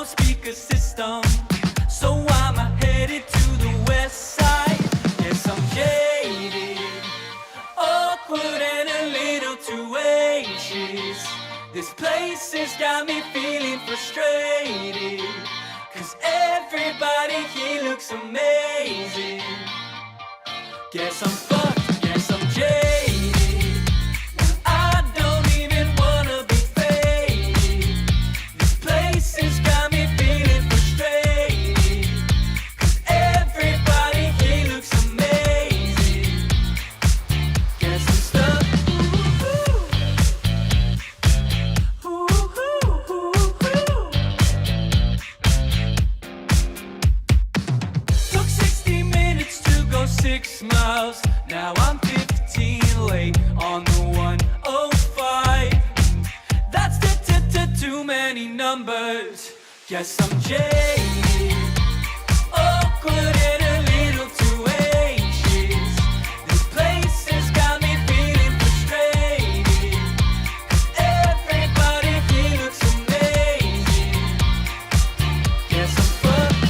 speaker system. So I'm headed to the west side. Yes, I'm jaded, awkward and a little too anxious. This place has got me feeling frustrated, 'cause everybody here looks amazing. Guess I'm fucked, guess I'm jaded. I don't even wanna be faded. This place has got me feeling frustrated, 'cause everybody here looks amazing. Guess I'm stuck. Took 60 minutes to go 6 miles. Now I'm 15 late on the 105. That's too many numbers. Guess I'm jaded, awkward and a little too anxious. This place has got me feeling frustrated, 'cause everybody here looks amazing. Guess I'm fucked.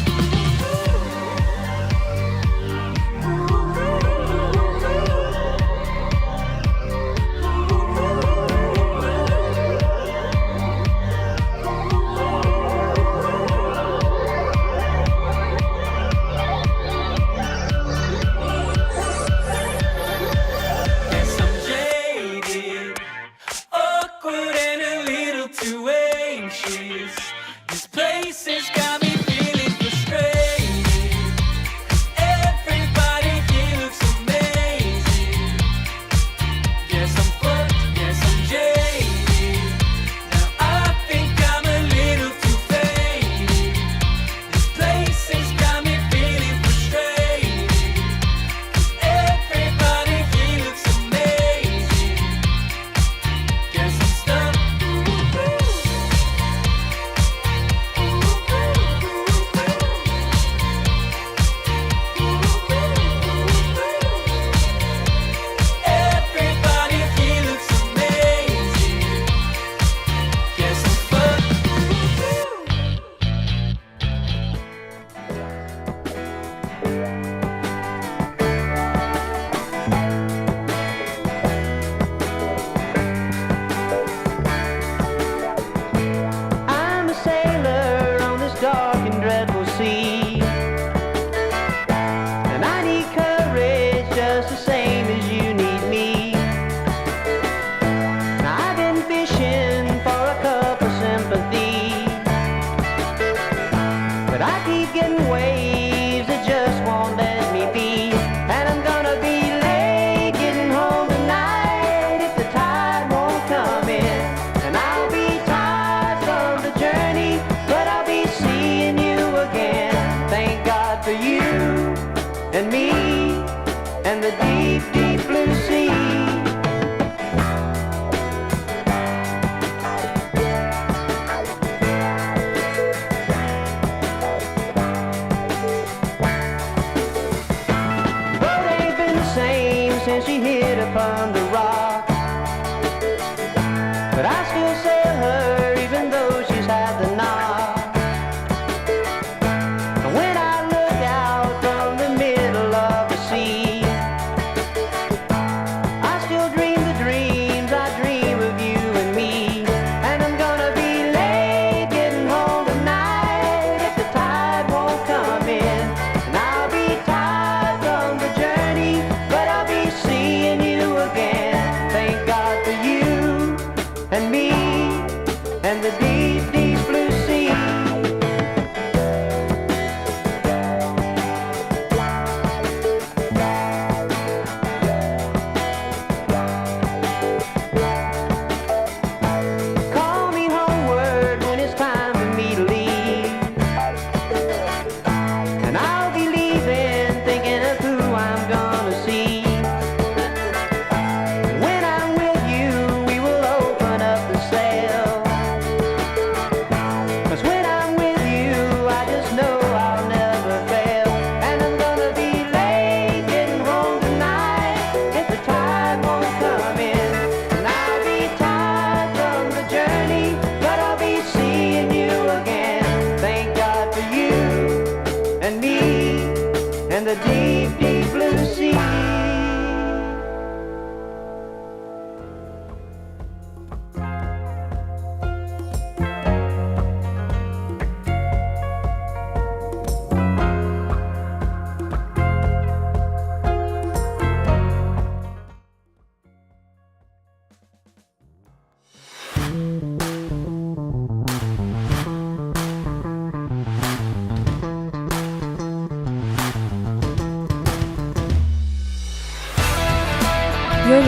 Guess I'm jaded, awkward and a little too anxious. This place has got me feeling frustrated, 'cause everybody here looks amazing. Guess I'm fucked, guess I'm jaded. Now I think I'm a little too faded. This place has got me feeling frustrated, 'cause everybody here looks amazing. Guess I'm stuck.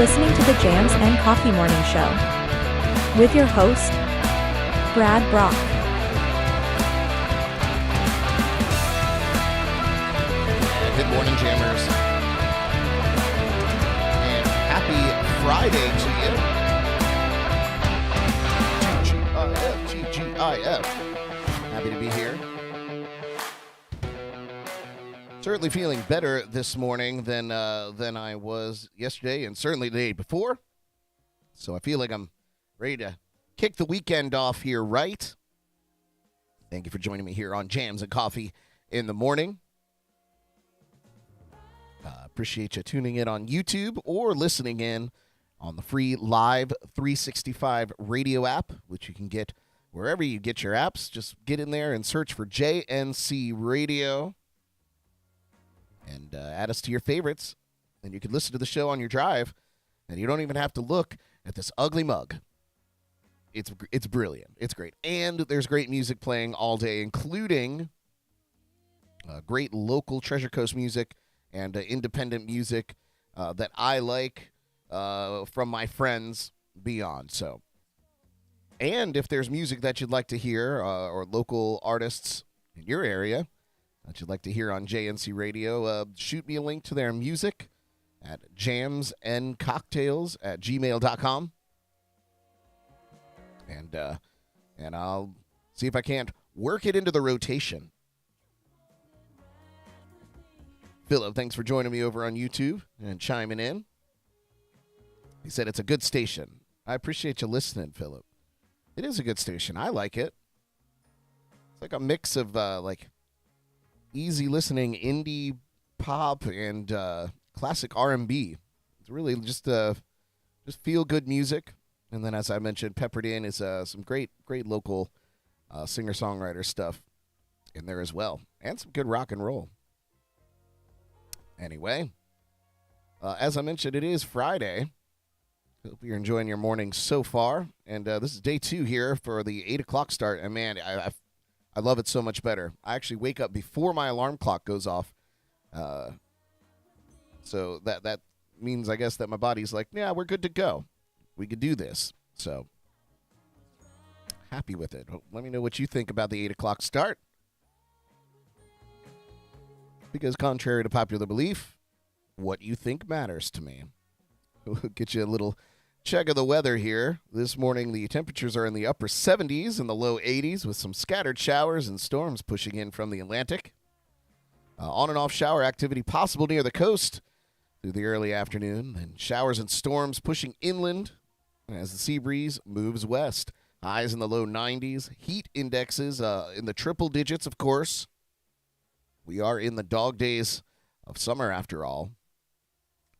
listening to the Jams and Coffee Morning Show with your host, Brad Brock. Good morning, Jammers. And happy Friday to you. TGIF. Happy to be here. Certainly feeling better this morning than I was yesterday and certainly the day before. So I feel like I'm ready to kick the weekend off here right. Thank you for joining me here on Jams and Coffee in the morning. Appreciate you tuning in on YouTube or listening in on the free LIVE365 Radio App, which you can get wherever you get your apps. Just get in there and search for JNC Radio and add us to your favorites. And you can listen to the show on your drive, and you don't even have to look at this ugly mug. It's brilliant. It's great. And there's great music playing all day, including great local Treasure Coast music and independent music that I like from my friends beyond. So, and if there's music that you'd like to hear or local artists in your area that you'd like to hear on JNC Radio, shoot me a link to their music at jamsandcocktails@gmail.com. And I'll see if I can't work it into the rotation. Philip, thanks for joining me over on YouTube and chiming in. He said it's a good station. I appreciate you listening, Philip. It is a good station. I like it. It's like a mix of easy listening indie pop and classic R&B. It's really just feel good music. And then, as I mentioned, peppered in is some great local singer-songwriter stuff in there as well, and some good rock and roll. Anyway, as I mentioned, it is Friday. Hope you're enjoying your morning so far. And this is day 2 here for the 8 o'clock start. And, man, I love it so much better. I actually wake up before my alarm clock goes off. So that means, I guess, that my body's like, yeah, we're good to go. We could do this. So, happy with it. Let me know what you think about the 8 o'clock start. Because contrary to popular belief, what you think matters to me. We'll get you a little check of the weather here. This morning, the temperatures are in the upper 70s and the low 80s with some scattered showers and storms pushing in from the Atlantic. On and off shower activity possible near the coast through the early afternoon. And showers and storms pushing inland as the sea breeze moves west. Highs in the low 90s. Heat indexes in the triple digits, of course. We are in the dog days of summer, after all.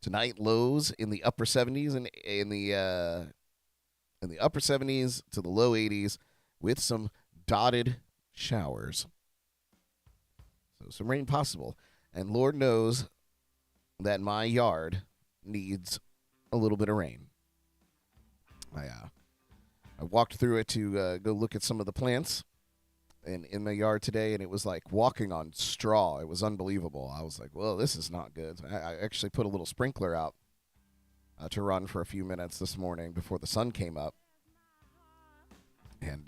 Tonight, lows in the upper 70s and in the upper 70s to the low 80s with some dotted showers. So some rain possible. And Lord knows that my yard needs a little bit of rain. I walked through it to go look at some of the plants in my yard today, and it was like walking on straw. It was unbelievable. I was like, well, this is not good. I actually put a little sprinkler out to run for a few minutes this morning before the sun came up. And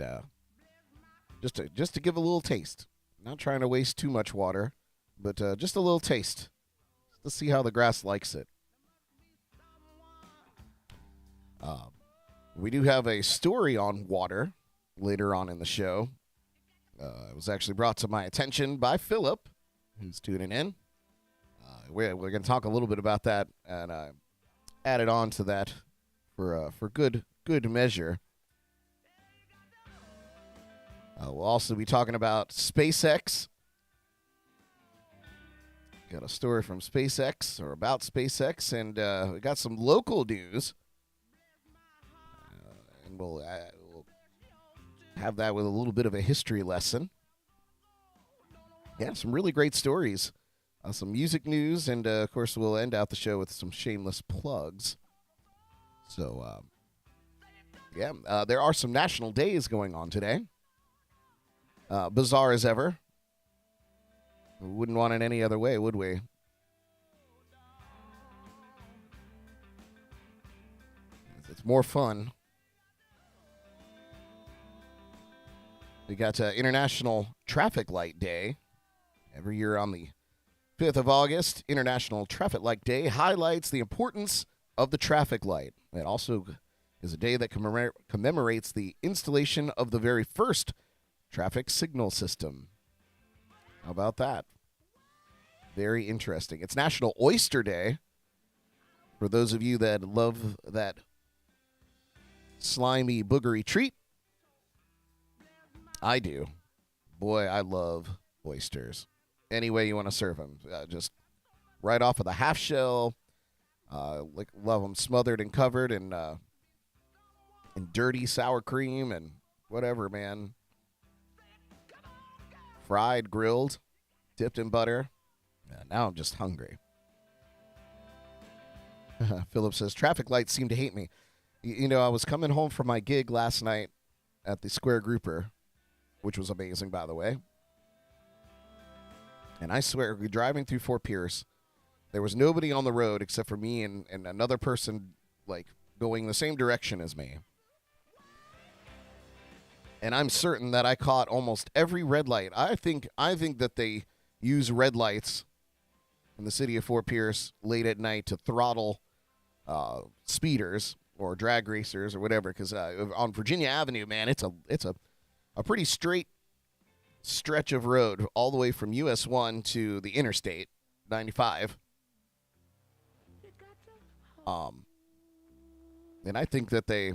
just to give a little taste. Not trying to waste too much water, but just a little taste. Just to see how the grass likes it. We do have a story on water later on in the show. It was actually brought to my attention by Philip, who's tuning in. We're going to talk a little bit about that and added on to that for good measure. We'll also be talking about SpaceX. Got a story from SpaceX or about SpaceX, and we got some local news. And we'll have that with a little bit of a history lesson. Yeah, some really great stories. Some music news, and of course we'll end out the show with some shameless plugs. So, there are some national days going on today. Bizarre as ever. We wouldn't want it any other way, would we? It's more fun. We got International Traffic Light Day. Every year on the 5th of August, International Traffic Light Day highlights the importance of the traffic light. It also is a day that commemorates the installation of the very first traffic signal system. How about that? Very interesting. It's National Oyster Day. For those of you that love that slimy, boogery treat, I do. Boy, I love oysters. Any way you want to serve them. Just right off of the half shell. Love them smothered and covered in dirty sour cream and whatever, man. Fried, grilled, dipped in butter. Now I'm just hungry. Philip says, traffic lights seem to hate me. You know, I was coming home from my gig last night at the Square Grouper, which was amazing, by the way. And I swear, driving through Fort Pierce, there was nobody on the road except for me and another person, like, going the same direction as me. And I'm certain that I caught almost every red light. I think that they use red lights in the city of Fort Pierce late at night to throttle speeders or drag racers or whatever. Because on Virginia Avenue, man, it's a pretty straight stretch of road all the way from US 1 to the interstate 95. And I think that they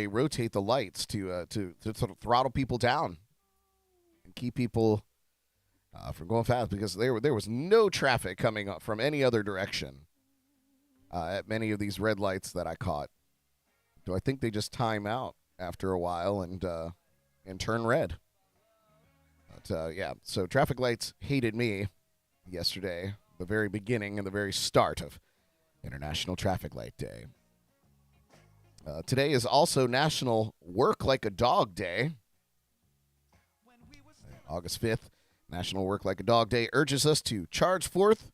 rotate the lights to sort of throttle people down and keep people from going fast, because there was no traffic coming up from any other direction at many of these red lights that I caught. So I think they just time out after a while and turn red. But yeah, so traffic lights hated me yesterday, the very beginning and the very start of International Traffic Light Day. Today is also National Work Like a Dog Day. August 5th, National Work Like a Dog Day urges us to charge forth,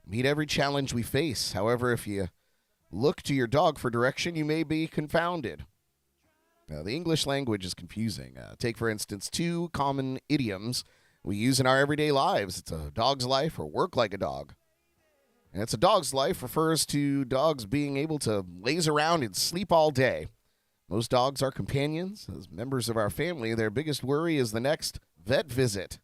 meet every challenge we face. However, if you look to your dog for direction, you may be confounded. The English language is confusing. Take, for instance, two common idioms we use in our everyday lives. It's a dog's life or work like a dog. And it's a dog's life refers to dogs being able to laze around and sleep all day. Most dogs are companions. As members of our family, their biggest worry is the next vet visit.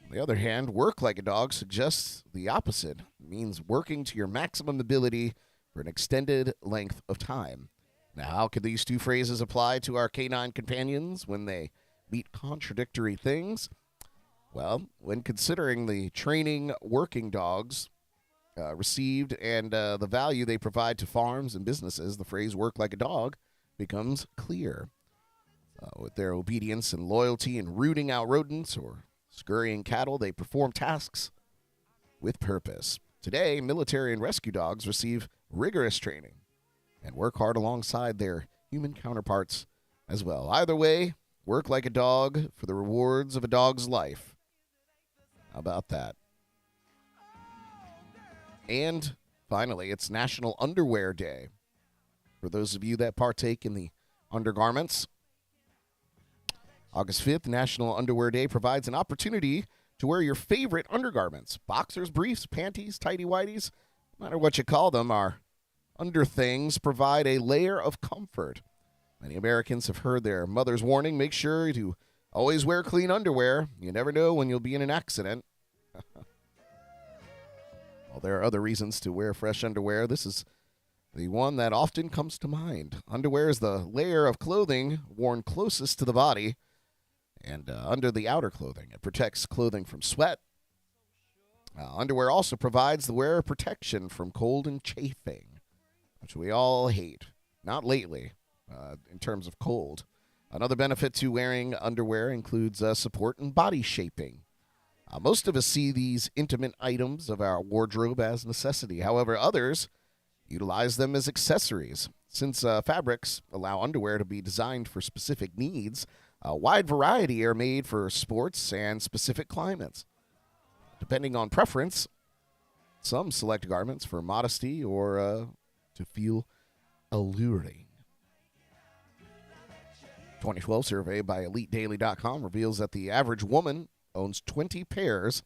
On the other hand, work like a dog suggests the opposite. It means working to your maximum ability for an extended length of time. Now, how could these two phrases apply to our canine companions when they meet contradictory things? Well, when considering the training working dogs received and the value they provide to farms and businesses, the phrase work like a dog becomes clear. With their obedience and loyalty in rooting out rodents or scurrying cattle, they perform tasks with purpose. Today, military and rescue dogs receive rigorous training and work hard alongside their human counterparts as well. Either way, work like a dog for the rewards of a dog's life. How about that? And finally, it's National Underwear Day. For those of you that partake in the undergarments, August 5th, National Underwear Day provides an opportunity to wear your favorite undergarments. Boxers, briefs, panties, tighty-whities, no matter what you call them, our underthings provide a layer of comfort. Many Americans have heard their mother's warning, make sure to always wear clean underwear. You never know when you'll be in an accident. Well, there are other reasons to wear fresh underwear. This is the one that often comes to mind. Underwear is the layer of clothing worn closest to the body and under the outer clothing. It protects clothing from sweat. Underwear also provides the wearer protection from cold and chafing, which we all hate. Not lately, in terms of cold. Another benefit to wearing underwear includes support and body shaping. Most of us see these intimate items of our wardrobe as necessity. However, others utilize them as accessories. Since fabrics allow underwear to be designed for specific needs, a wide variety are made for sports and specific climates. Depending on preference, some select garments for modesty or to feel alluring. 2012 survey by EliteDaily.com reveals that the average woman owns 20 pairs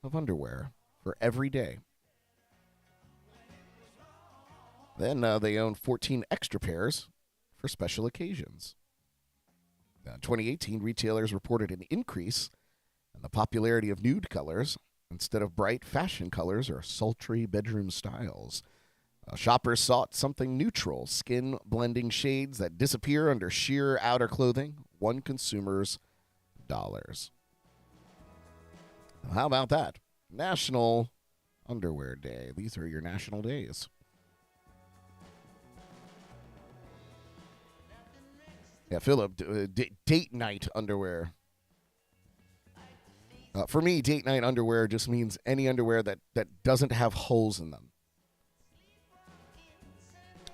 of underwear for every day. Then they own 14 extra pairs for special occasions. In 2018, retailers reported an increase in the popularity of nude colors instead of bright fashion colors or sultry bedroom styles. Shoppers sought something neutral, skin-blending shades that disappear under sheer outer clothing, won consumers' dollars. How about that? National Underwear Day. These are your national days. Yeah, Philip, date night underwear. For me, date night underwear just means any underwear that doesn't have holes in them.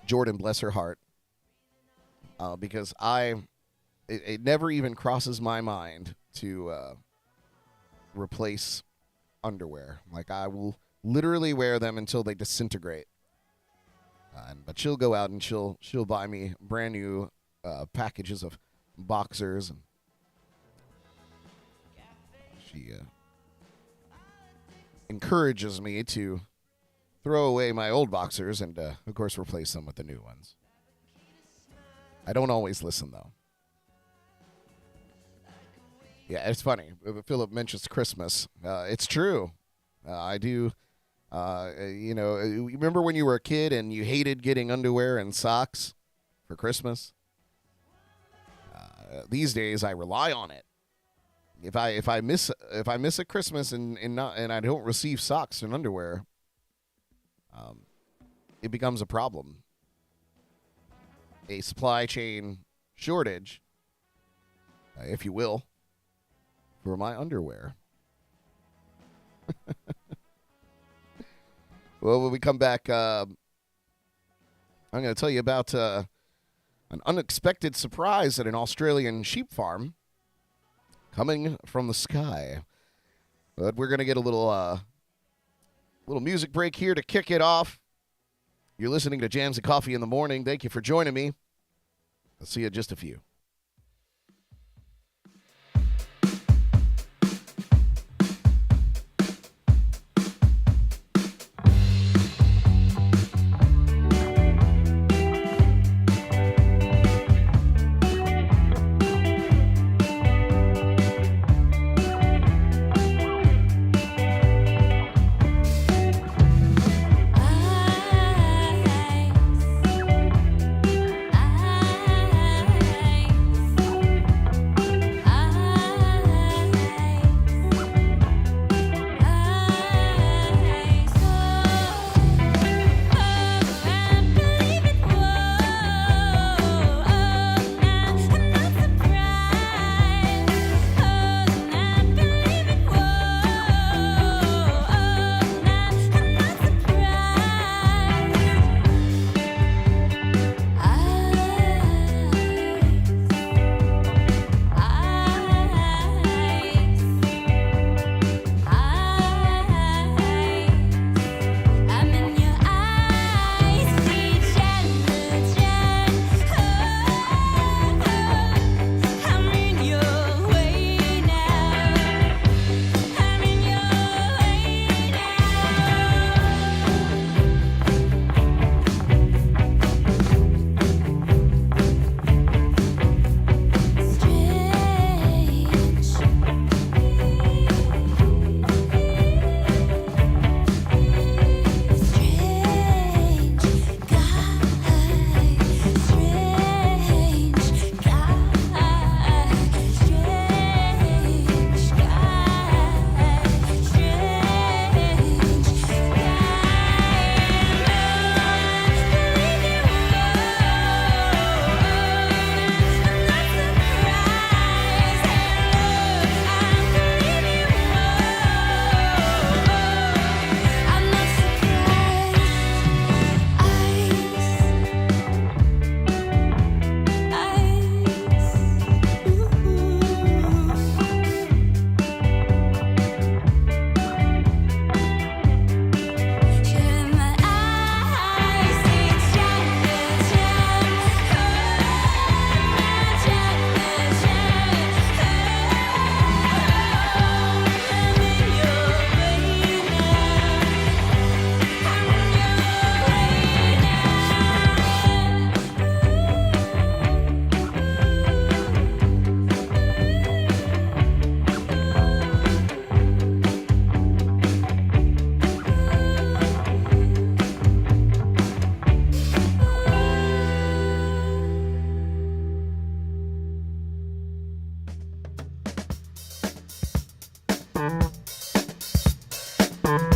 Jordan, bless her heart, because it never even crosses my mind to replace underwear. Like, I will literally wear them until they disintegrate. But she'll go out and she'll buy me brand new packages of boxers, and she encourages me to throw away my old boxers and, of course, replace them with the new ones. I don't always listen, though. Yeah, it's funny. Philip mentions Christmas. It's true. I do. Remember when you were a kid and you hated getting underwear and socks for Christmas? These days, I rely on it. If I miss a Christmas and I don't receive socks and underwear, it becomes a problem. A supply chain shortage, if you will, for my underwear. Well, when we come back, I'm going to tell you about an unexpected surprise at an Australian sheep farm coming from the sky. But we're going to get a little music break here to kick it off. You're listening to Jams and Coffee in the Morning. Thank you for joining me. I'll see you in just a few.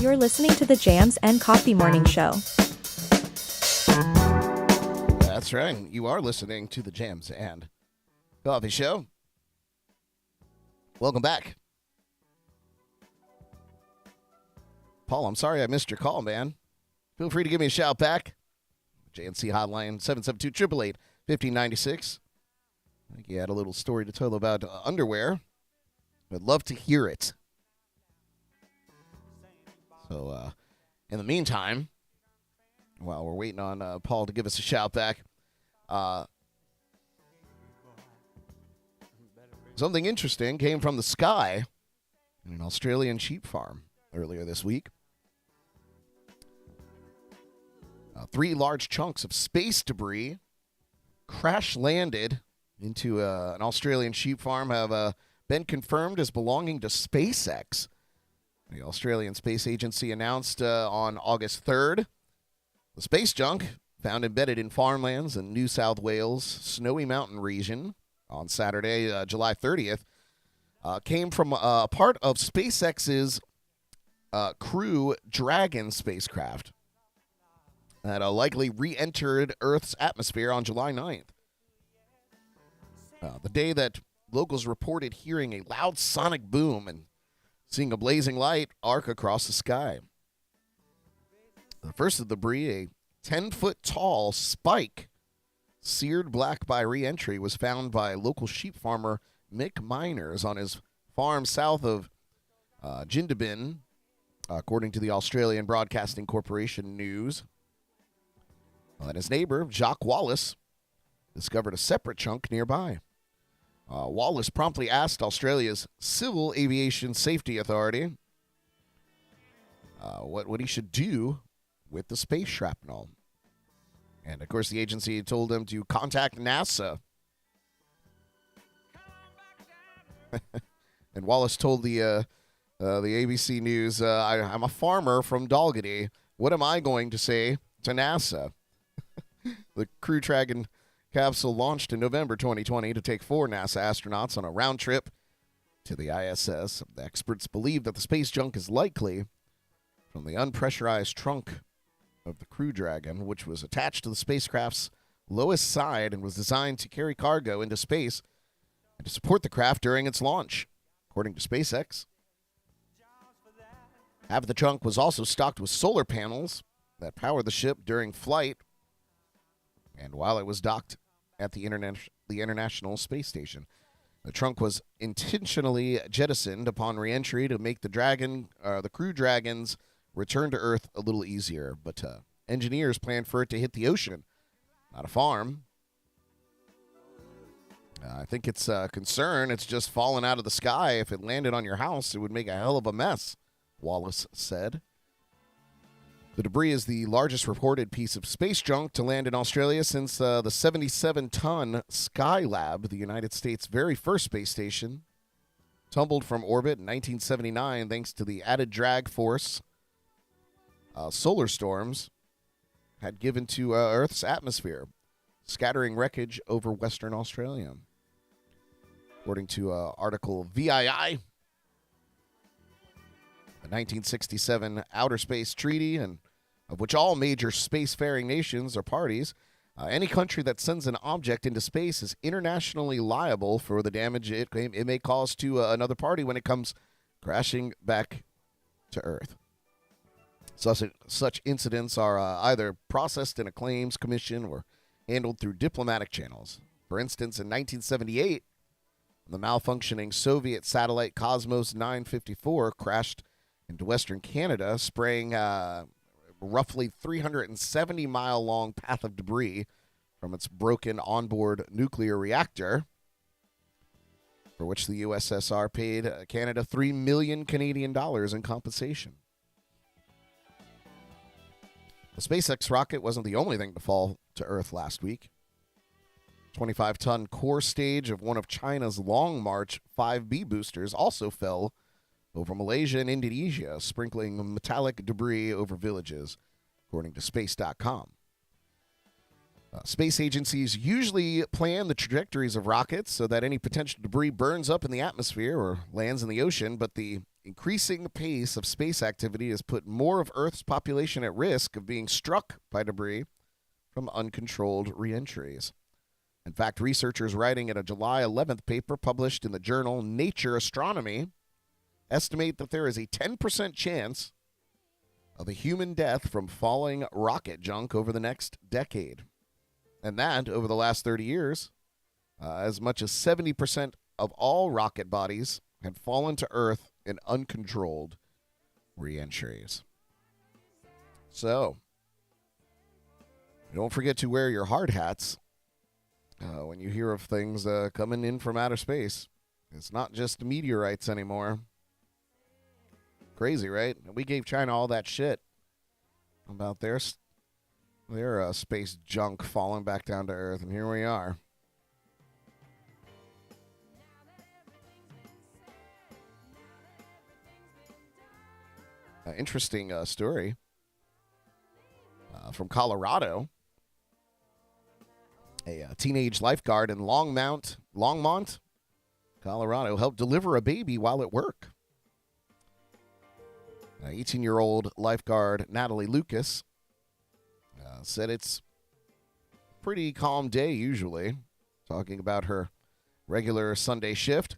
You're listening to the Jams and Coffee Morning Show. That's right. You are listening to the Jams and Coffee Show. Welcome back. Paul, I'm sorry I missed your call, man. Feel free to give me a shout back. JNC hotline 772-888-1596. I think you had a little story to tell about underwear. I'd love to hear it. So, in the meantime, while we're waiting on Paul to give us a shout back, something interesting came from the sky in an Australian sheep farm earlier this week. 3 large chunks of space debris crash-landed into an Australian sheep farm have been confirmed as belonging to SpaceX. The Australian Space Agency announced on August 3rd the space junk found embedded in farmlands in New South Wales' Snowy Mountain region on Saturday, July 30th, came from a part of SpaceX's Crew Dragon spacecraft that likely re-entered Earth's atmosphere on July 9th. The day that locals reported hearing a loud sonic boom and seeing a blazing light arc across the sky. The first of the debris, a 10-foot-tall spike, seared black by re-entry, was found by local sheep farmer Mick Miners on his farm south of Jindabyne, according to the Australian Broadcasting Corporation News. And his neighbor, Jacques Wallace, discovered a separate chunk nearby. Wallace promptly asked Australia's Civil Aviation Safety Authority what he should do with the space shrapnel. And, of course, the agency told him to contact NASA. And Wallace told the ABC News, I'm a farmer from Dalgety. What am I going to say to NASA? The Crew Dragon capsule launched in November 2020 to take 4 NASA astronauts on a round trip to the ISS. The experts believe that the space junk is likely from the unpressurized trunk of the Crew Dragon, which was attached to the spacecraft's lowest side and was designed to carry cargo into space and to support the craft during its launch, according to SpaceX. Half of the trunk was also stocked with solar panels that power the ship during flight and while it was docked at the International Space Station. The trunk was intentionally jettisoned upon re-entry to make the Crew Dragon's return to Earth a little easier, but engineers planned for it to hit the ocean, not a farm. I think it's a concern. It's just fallen out of the sky. If it landed on your house, it would make a hell of a mess, Wallace said. The debris is the largest reported piece of space junk to land in Australia since the 77-ton Skylab, the United States' very first space station, tumbled from orbit in 1979 thanks to the added drag force solar storms had given to Earth's atmosphere, scattering wreckage over Western Australia. According to article VII, the 1967 Outer Space Treaty, and of which all major spacefaring nations are parties, any country that sends an object into space is internationally liable for the damage it may cause to another party when it comes crashing back to Earth. Such incidents are either processed in a claims commission or handled through diplomatic channels. For instance, in 1978, the malfunctioning Soviet satellite Cosmos 954 crashed into Western Canada, spraying roughly 370-mile-long path of debris from its broken onboard nuclear reactor, for which the USSR paid Canada $3 million Canadian in compensation. The SpaceX rocket wasn't the only thing to fall to Earth last week. 25-ton core stage of one of China's Long March 5B boosters also fell over Malaysia and Indonesia, sprinkling metallic debris over villages, according to Space.com. Space agencies usually plan the trajectories of rockets so that any potential debris burns up in the atmosphere or lands in the ocean, but the increasing pace of space activity has put more of Earth's population at risk of being struck by debris from uncontrolled reentries. In fact, researchers writing in a July 11th paper published in the journal Nature Astronomy estimate that there is a 10% chance of a human death from falling rocket junk over the next decade. And that, over the last 30 years, as much as 70% of all rocket bodies had fallen to Earth in uncontrolled reentries. So, don't forget to wear your hard hats when you hear of things coming in from outer space. It's not just meteorites anymore. Crazy, right? We gave China all that shit about their space junk falling back down to Earth, and here we are. Interesting story from Colorado. A teenage lifeguard in Longmont, Colorado, helped deliver a baby while at work. 18-year-old lifeguard Natalie Lucas said it's a pretty calm day usually, talking about her regular Sunday shift.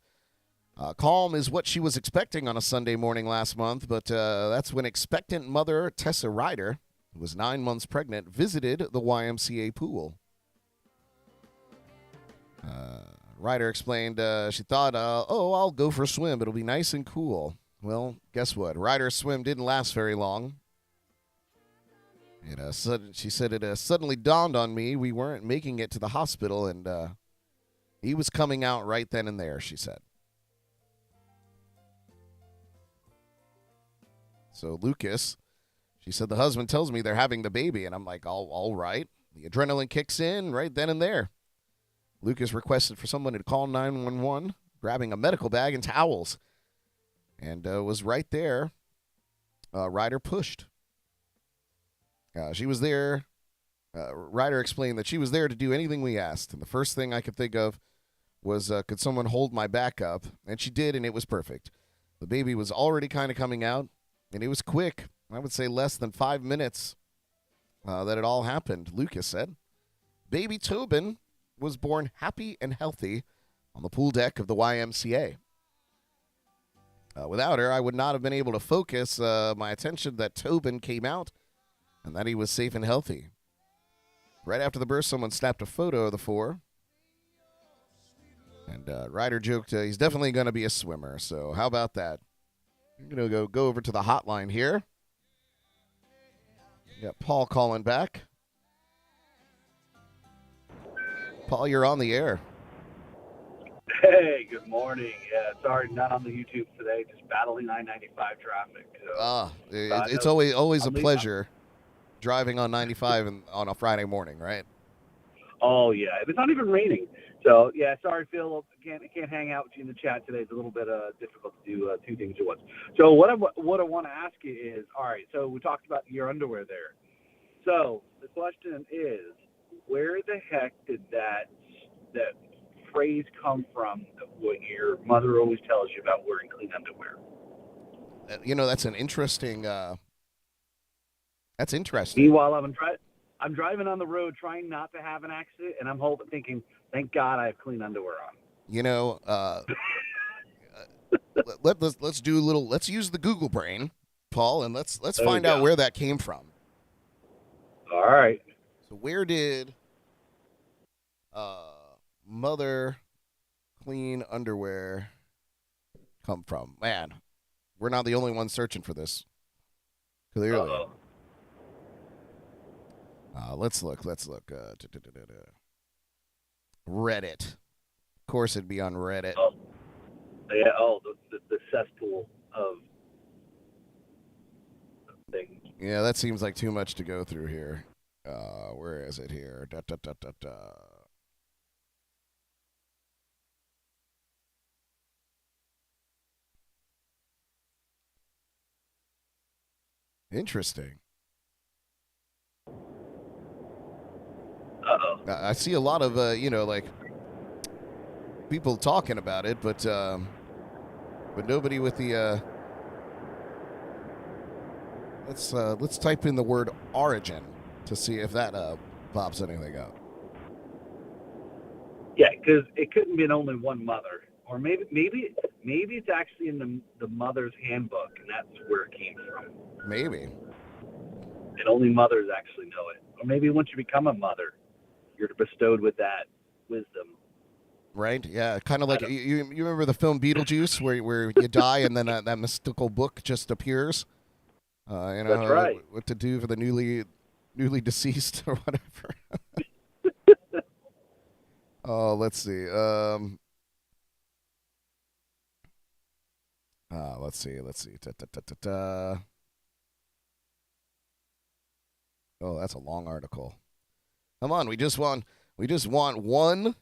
Calm is what she was expecting on a Sunday morning last month, but that's when expectant mother Tessa Ryder, who was 9 months pregnant, visited the YMCA pool. Ryder explained she thought, I'll go for a swim. It'll be nice and cool. Well, guess what? Ryder's swim didn't last very long. She said it suddenly dawned on me we weren't making it to the hospital, and he was coming out right then and there, she said. So Lucas, she said, the husband tells me they're having the baby, and I'm like, all right. The adrenaline kicks in right then and there. Lucas requested for someone to call 911, grabbing a medical bag and towels, and was right there. Ryder pushed. She was there. Ryder explained that she was there to do anything we asked, and the first thing I could think of was, could someone hold my back up? And she did, and it was perfect. The baby was already kind of coming out, and it was quick. I would say less than 5 minutes that it all happened, Lucas said. Baby Tobin was born happy and healthy on the pool deck of the YMCA. Without her, I would not have been able to focus my attention that Tobin came out and that he was safe and healthy. Right after the birth, someone snapped a photo of the four. And Ryder joked he's definitely going to be a swimmer. So how about that? I'm going to go over to the hotline here. Got Paul calling back. Paul, you're on the air. Hey, good morning. Yeah, sorry, not on the YouTube today. Just battling I-95 traffic. So, it's always a pleasure driving on 95 on a Friday morning, right? Oh yeah, it's not even raining. So yeah, sorry, Phil. Can't hang out with you in the chat today. It's a little bit difficult to do two things at once. So what I want to ask you is, all right. So we talked about your underwear there. So the question is, where the heck did that phrase come from? What your mother always tells you about wearing clean underwear. That's an interesting. That's interesting. Meanwhile, I'm driving on the road trying not to have an accident, and I'm thinking, thank God I have clean underwear on. Let's use the Google brain, Paul, and let's find out where that came from. All right. So where did mother clean underwear come from? Man, we're not the only ones searching for this. Clearly. Let's look. Reddit. Of course it'd be on Reddit. Oh, yeah. The cesspool of things. Yeah, that seems like too much to go through here. Where is it here? Interesting. I see a lot of, people talking about it, but nobody with the Let's type in the word origin to see if that pops anything up. Yeah, because it couldn't be only one mother, or maybe it's actually in the mother's handbook, and that's where it came from. Maybe. And only mothers actually know it, or maybe once you become a mother, you're bestowed with that wisdom. Right? Yeah, kind of like you remember the film Beetlejuice, where you die and then that mystical book just appears. That's right. What to do for the newly deceased or whatever. Oh, let's see. Let's see. Oh, that's a long article. Come on, we just want one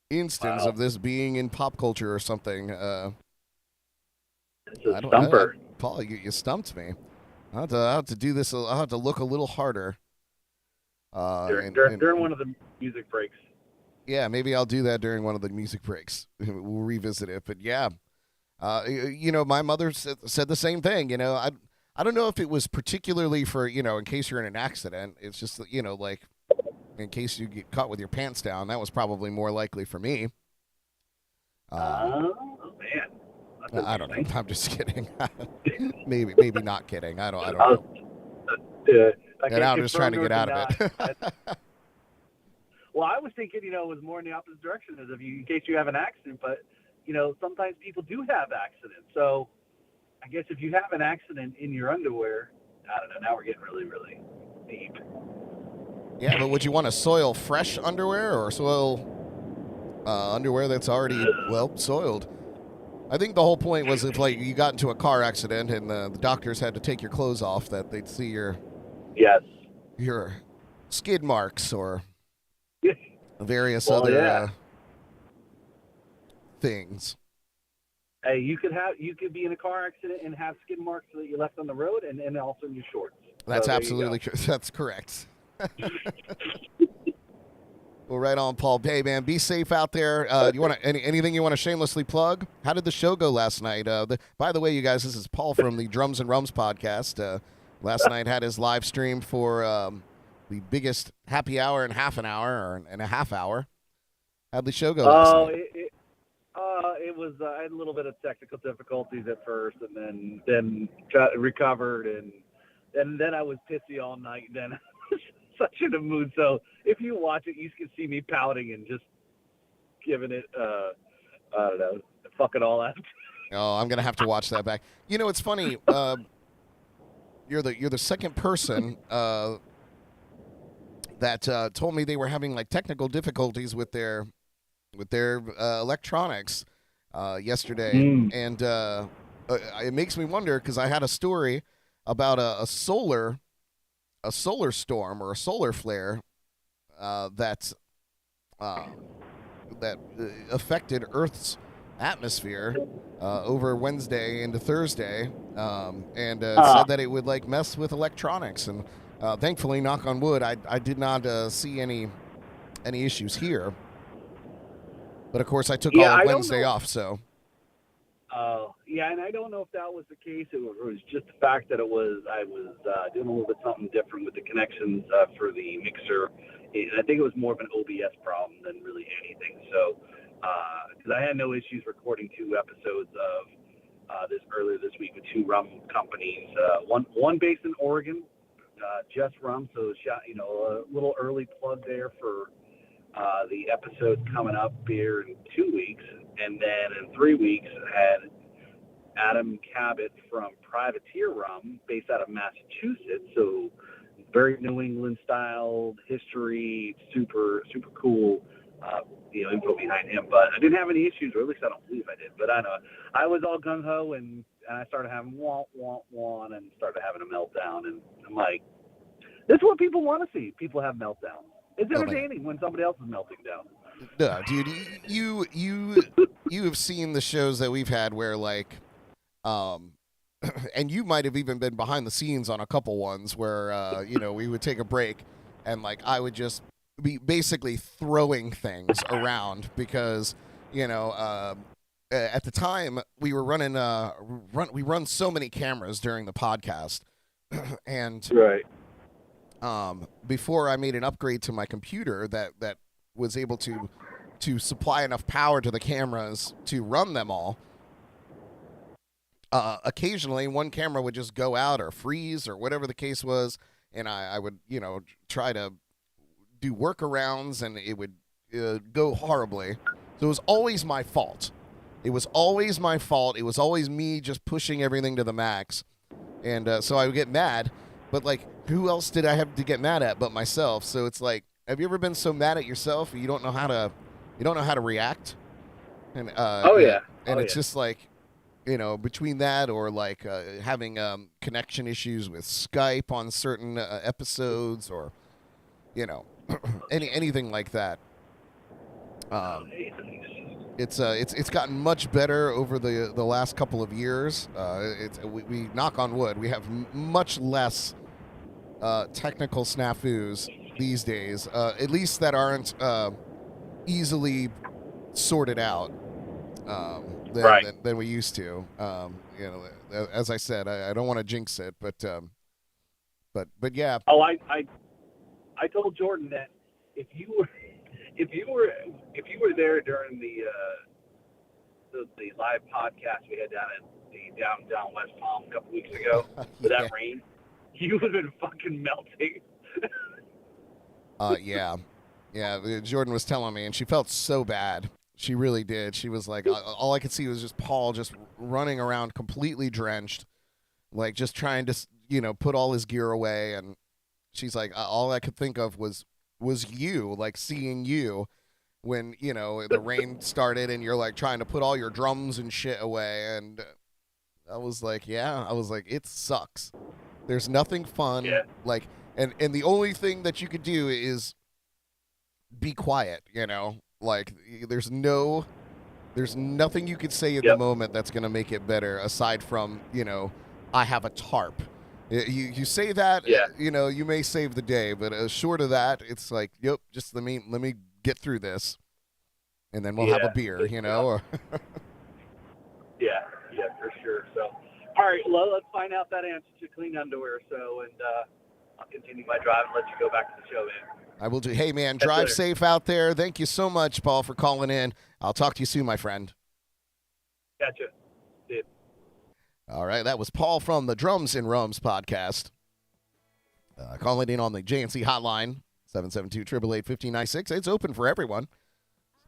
instance of this being in pop culture or something. It's a stumper. Paul, you stumped me. I'll have to do this. I'll have to look a little harder. During one of the music breaks. Yeah, maybe I'll do that during one of the music breaks. We'll revisit it. But yeah, my mother said the same thing. I don't know if it was particularly for, in case you're in an accident. It's just, like in case you get caught with your pants down. That was probably more likely for me. Oh, man. I don't know. I'm just kidding. maybe not kidding. I don't know. And I'm just trying to get out of it. Well, I was thinking, it was more in the opposite direction, as in case you have an accident. But, sometimes people do have accidents. So I guess if you have an accident in your underwear, I don't know. Now we're getting really, really deep. Yeah, but would you want to soil fresh underwear or soil underwear that's already, soiled? I think the whole point was if, you got into a car accident and the doctors had to take your clothes off, that they'd see your skid marks or various other things. Hey, you could be in a car accident and have skid marks that you left on the road, and also in your shorts. That's absolutely true. That's correct. Well, right on, Paul. Hey, man, be safe out there. You want anything you want to shamelessly plug? How did the show go last night? By the way, you guys, this is Paul from the Drums and Rums podcast. Last night had his live stream for the biggest happy hour in half an hour or in a half hour. How'd the show go last night? It was. I had a little bit of technical difficulties at first, and then recovered, and then I was pissy all night. And then I was such in a mood. So if you watch it, you can see me pouting and just giving it. I don't know, fuck it all out. Oh, I'm gonna have to watch that back. It's funny. You're the second person that told me they were having technical difficulties with their electronics yesterday, and it makes me wonder because I had a story about a solar storm or a solar flare that affected Earth's atmosphere over Wednesday into Thursday, and said that it would mess with electronics, and thankfully, knock on wood, I did not see any issues here. But of course, I took all of Wednesday off, so. And I don't know if that was the case. It was just the fact that I was doing a little bit something different with the connections for the mixer. And I think it was more of an OBS problem than really anything. So, because I had no issues recording 2 episodes of this earlier this week with 2 rum companies. One based in Oregon, Just Rum. So, a little early plug there for the episode coming up here in 2 weeks, and then in 3 weeks had Adam Cabot from Privateer Rum, based out of Massachusetts. So very New England style history, super cool, info behind him. But I didn't have any issues, or at least I don't believe I did. But I know I was all gung ho, and I started having wah, and started having a meltdown, and I'm like, this is what people want to see. People have meltdowns. It's entertaining when somebody else is melting down. No, dude, you have seen the shows that we've had where and you might have even been behind the scenes on a couple ones where we would take a break and I would just be basically throwing things around because at the time we were running we run so many cameras during the podcast, and Right. Before I made an upgrade to my computer that was able to supply enough power to the cameras to run them all. Occasionally, one camera would just go out or freeze or whatever the case was, and I would, try to do workarounds, and it would go horribly. So it was always my fault. It was always my fault. It was always me just pushing everything to the max, and so I would get mad. But like, who else did I have to get mad at but myself? So it's like, have you ever been so mad at yourself you don't know how to react? And it's just like, between that or like having connection issues with Skype on certain episodes, or anything like that. It's gotten much better over the last couple of years. We knock on wood, we have much less technical snafus these days, at least that aren't easily sorted out. Than we used to. As I said, I don't want to jinx it, but yeah. Oh, I told Jordan that if you were there during the live podcast we had down at the downtown West Palm a couple weeks ago with that rain, you would have been fucking melting. Yeah. Jordan was telling me, and she felt so bad. She really did. She was like, all I could see was just Paul just running around completely drenched, like just trying to, put all his gear away. And she's like, all I could think of was you, like seeing you when, the rain started and you're like trying to put all your drums and shit away. And I was like, it sucks. There's nothing fun. Yeah. Like, and the only thing that you could do is be quiet, Like, there's nothing you could say in the moment that's going to make it better aside from, I have a tarp. You say that, you may save the day, but short of that, it's like, just let me get through this, and then we'll have a beer, or Yeah, for sure. So, all right, well, let's find out that answer to clean underwear. So, and I'll continue my drive and let you go back to the show, man. I will do. Hey, man, drive safe out there. Thank you so much, Paul, for calling in. I'll talk to you soon, my friend. Gotcha. See you. All right, that was Paul from the Drums and Rums podcast. Calling in on the JNC hotline, 772-888-1596. It's open for everyone.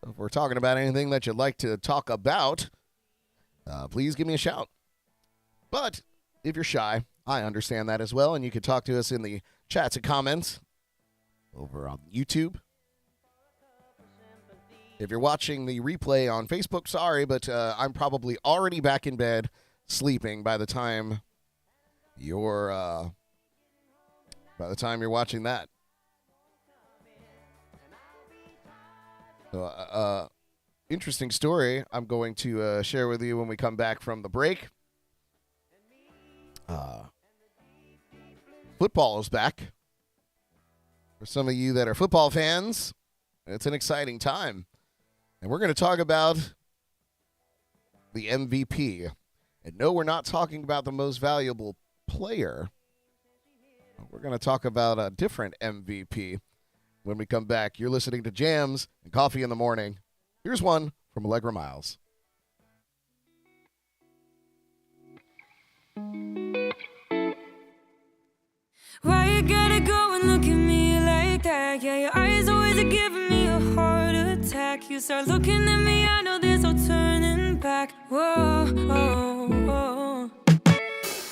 So if we're talking about anything that you'd like to talk about, please give me a shout. But if you're shy, I understand that as well, and you can talk to us in the chats and comments over on YouTube. If you're watching the replay on Facebook, sorry, but I'm probably already back in bed sleeping by the time you're watching that. So, interesting story I'm going to share with you when we come back from the break. Football is back. For some of you that are football fans, it's an exciting time. And we're going to talk about the MVP. And no, we're not talking about the most valuable player. We're going to talk about a different MVP when we come back. You're listening to Jams and Coffee in the Morning. Here's one from Allegra Miles. Why you gotta go and look at me like that? Yeah, your eyes always are giving me a heart attack. You start looking at me, I know there's no turning back. Whoa, whoa, whoa.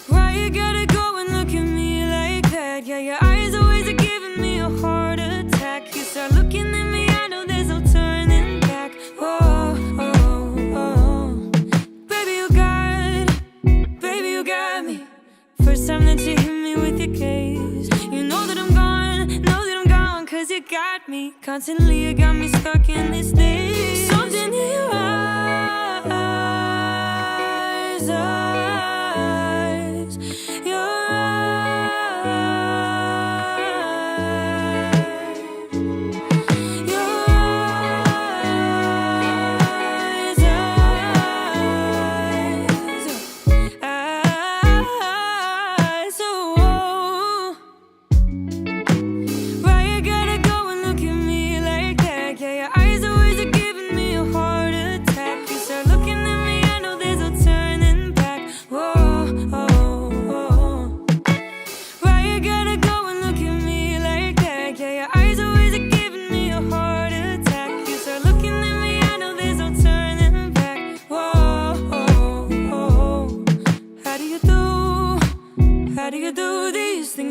Why you gotta go and look at me like that? Yeah, your eyes always are giving me a heart attack. You start looking at me, I know there's no turning back. Whoa, whoa, whoa. Baby, you got me. First time that you hit me with your gaze, you know that I'm gone, cause you got me. Constantly you got me stuck in this daze. Something in your eyes, your eyes,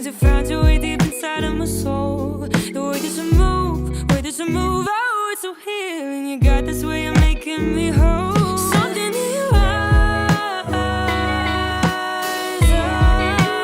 Cause you found your way deep inside of my soul. The way that you move, oh, it's so healing. You got this way of making me whole. Something in your eyes, your eyes.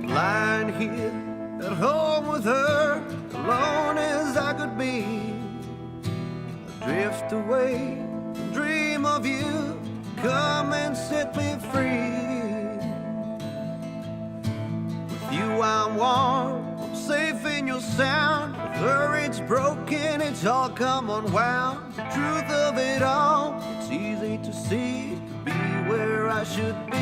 Lying here at home with her, alone as I could be. I drift away, dream of you, come and set me free. With you I'm warm, I'm safe in your sound. With her it's broken, it's all come unwound. The truth of it all, it's easy to see, to be where I should be.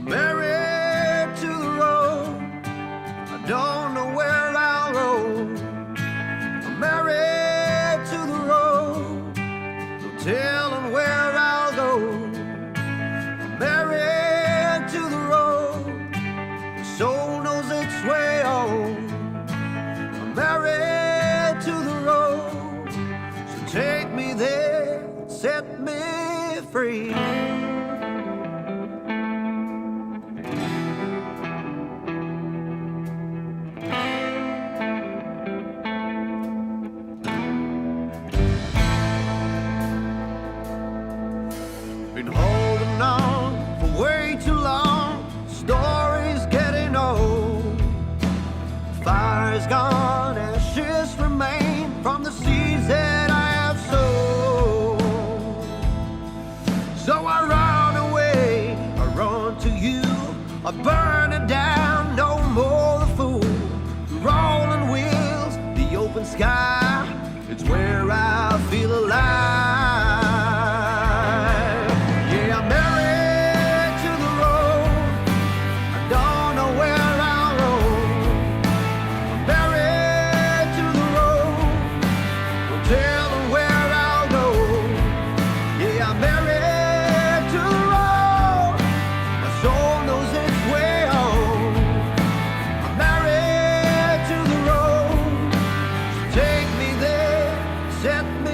Married to the road, I don't know where I'll roam. I'm married to the road, no telling where I'll go. I'm married to the road, the soul knows its way home. I'm married to the road, so take me there, set me free. Been holding on for way too long. Story's getting old. Fire's gone, ashes remain from the seeds that I have sown. So I run away, I run to you. I burn it down, no more the fool. The rolling wheels, the open sky, it's where I feel alive. Set me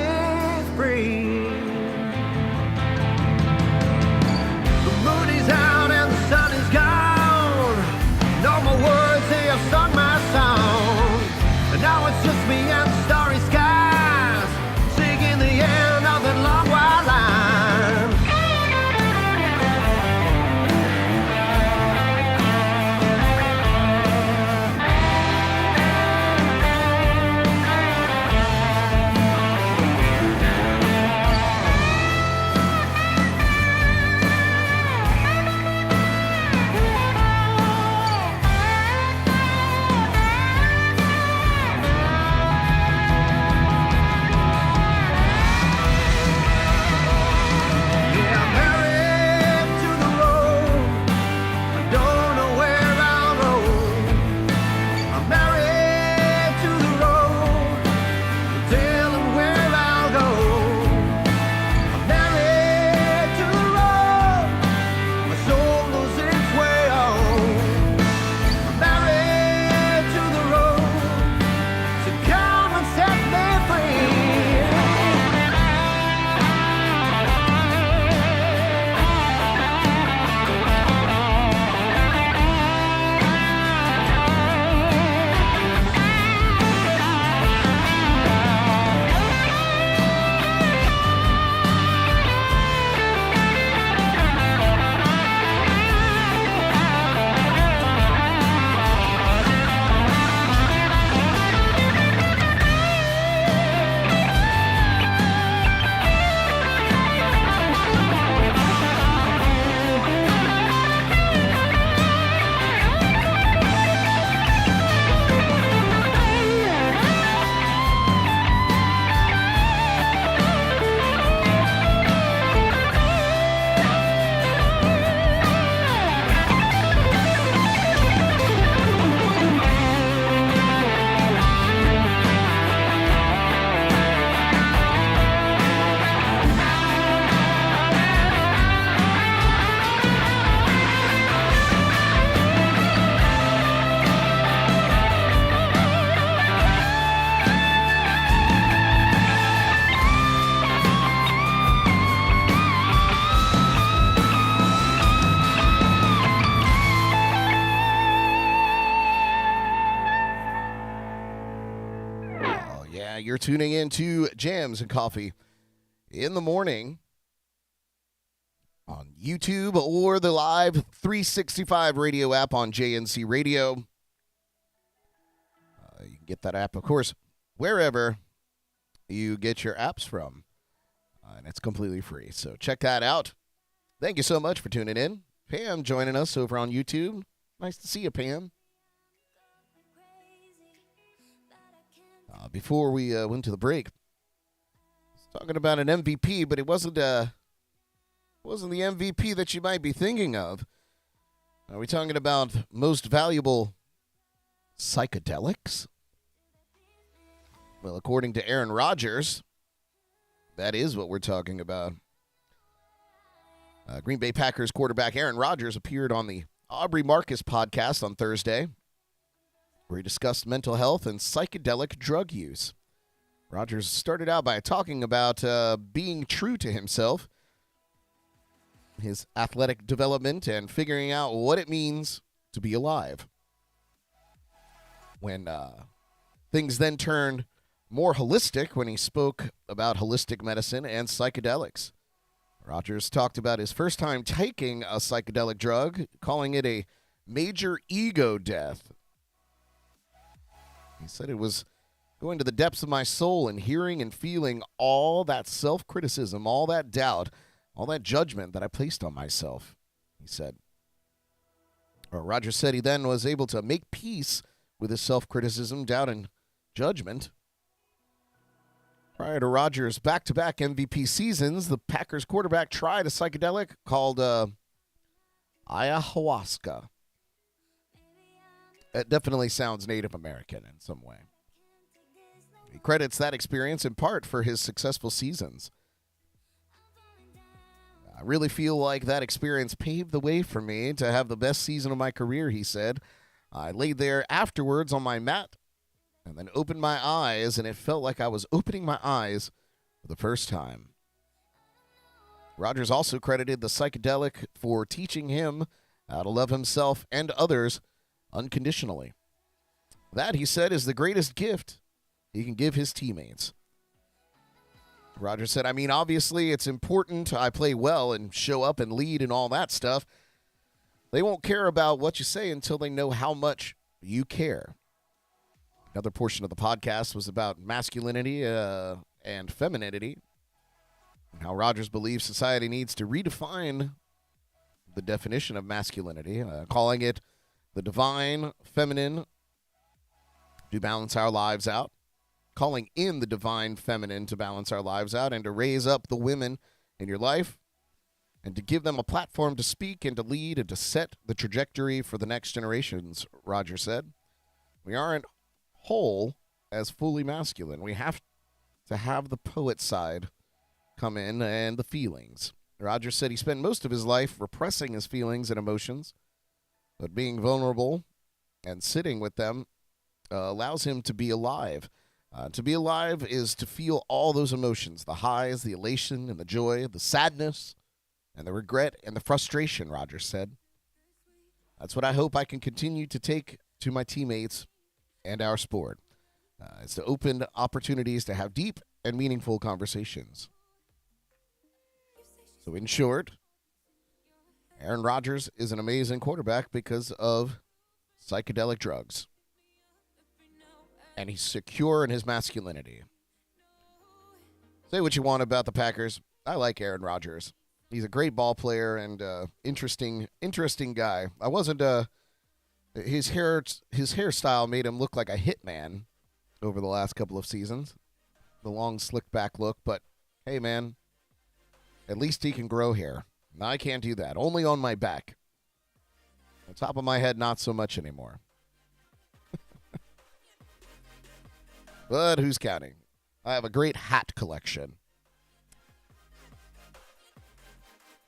You're tuning in to Jams and Coffee in the Morning on YouTube or the Live365 Radio App on JNC Radio. You can get that app, of course, wherever you get your apps from. And it's completely free, so check that out. Thank you so much for tuning in. Pam joining us over on YouTube. Nice to see you, Pam. Before we went to the break, I was talking about an MVP, but it wasn't the MVP that you might be thinking of. Are we talking about most valuable psychedelics? Well, according to Aaron Rodgers, that is what we're talking about. Green Bay Packers quarterback Aaron Rodgers appeared on the Aubrey Marcus podcast on Thursday, where he discussed mental health and psychedelic drug use. Rodgers started out by talking about being true to himself, his athletic development, and figuring out what it means to be alive. When things then turned more holistic when he spoke about holistic medicine and psychedelics. Rodgers talked about his first time taking a psychedelic drug, calling it a major ego death. He said it was going to the depths of my soul and hearing and feeling all that self-criticism, all that doubt, all that judgment that I placed on myself, he said. Rodgers said he then was able to make peace with his self-criticism, doubt, and judgment. Prior to Rodgers' back-to-back MVP seasons, the Packers quarterback tried a psychedelic called ayahuasca. It definitely sounds Native American in some way. He credits that experience in part for his successful seasons. I really feel like that experience paved the way for me to have the best season of my career, he said. I laid there afterwards on my mat and then opened my eyes, and it felt like I was opening my eyes for the first time. Rodgers also credited the psychedelic for teaching him how to love himself and others unconditionally. That, he said, is the greatest gift he can give his teammates. Rodgers said, I mean, obviously it's important I play well and show up and lead and all that stuff. They won't care about what you say until they know how much you care. Another portion of the podcast was about masculinity and femininity, and how Rodgers believes society needs to redefine the definition of masculinity, calling it the divine feminine to balance our lives out, calling in the divine feminine to balance our lives out, and to raise up the women in your life, and to give them a platform to speak and to lead and to set the trajectory for the next generations, Rodgers said. We aren't whole as fully masculine. We have to have the poet side come in and the feelings. Rodgers said he spent most of his life repressing his feelings and emotions, but being vulnerable and sitting with them allows him to be alive. To be alive is to feel all those emotions, the highs, the elation, and the joy, the sadness, and the regret, and the frustration, Rodgers said. That's what I hope I can continue to take to my teammates and our sport. It's to open opportunities to have deep and meaningful conversations. So in short, Aaron Rodgers is an amazing quarterback because of psychedelic drugs. And he's secure in his masculinity. Say what you want about the Packers. I like Aaron Rodgers. He's a great ball player and interesting guy. I wasn't his hairstyle made him look like a hitman over the last couple of seasons. The long slick back look, but hey man, at least he can grow hair. I can't do that. Only on my back. On top of my head, not so much anymore. But who's counting? I have a great hat collection.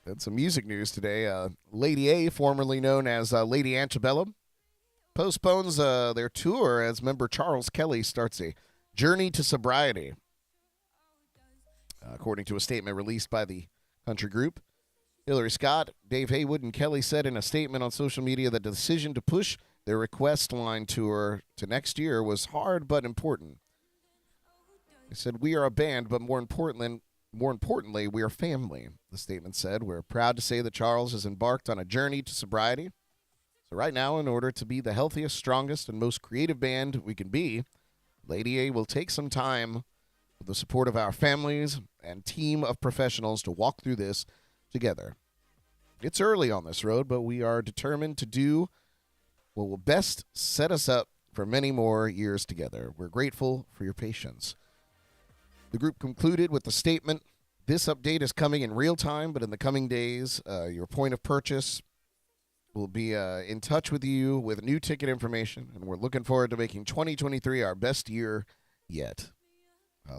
And some music news today. Lady A, formerly known as Lady Antebellum, postpones their tour as member Charles Kelly starts a journey to sobriety. According to a statement released by the country group, Hillary Scott, Dave Haywood, and Kelly said in a statement on social media that the decision to push their Request Line tour to next year was hard but important. They said, "We are a band, but more importantly, we are family," the statement said. "We're proud to say that Charles has embarked on a journey to sobriety. So right now, in order to be the healthiest, strongest, and most creative band we can be, Lady A will take some time with the support of our families and team of professionals to walk through this together. It's early on this road, but we are determined to do what will best set us up for many more years together. We're grateful for your patience." The group concluded with the statement, "This update is coming in real time, but in the coming days, your point of purchase will be in touch with you with new ticket information, and we're looking forward to making 2023 our best year yet."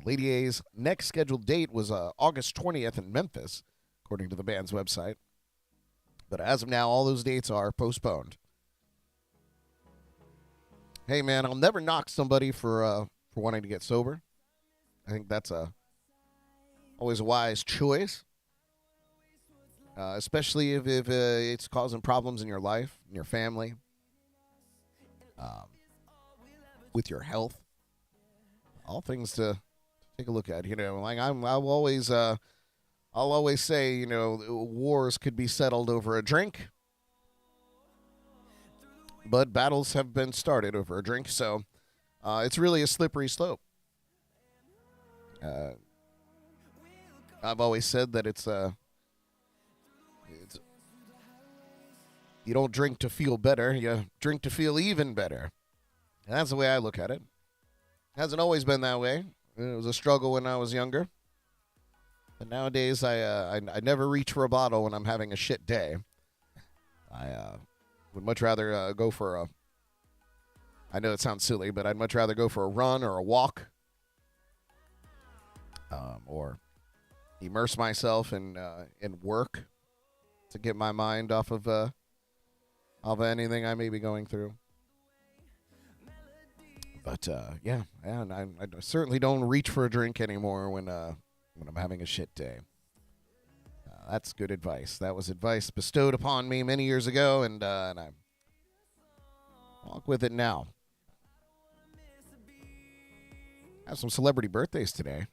Lady A's next scheduled date was August 20th in Memphis, according to the band's website. But as of now, all those dates are postponed. Hey, man, I'll never knock somebody for wanting to get sober. I think that's always a wise choice, especially if it's causing problems in your life, in your family, with your health. All things to take a look at. You know, like I'll always say, you know, wars could be settled over a drink, but battles have been started over a drink. So it's really a slippery slope. I've always said that it's you don't drink to feel better, you drink to feel even better. And that's the way I look at it. Hasn't always been that way. It was a struggle when I was younger. But nowadays, I never reach for a bottle when I'm having a shit day. I would much rather go for a... I know it sounds silly, but I'd much rather go for a run or a walk. Or immerse myself in work to get my mind off of anything I may be going through. But yeah, and I certainly don't reach for a drink anymore when I'm having a shit day. That's good advice. That was advice bestowed upon me many years ago, and I walk with it now. I have some celebrity birthdays today.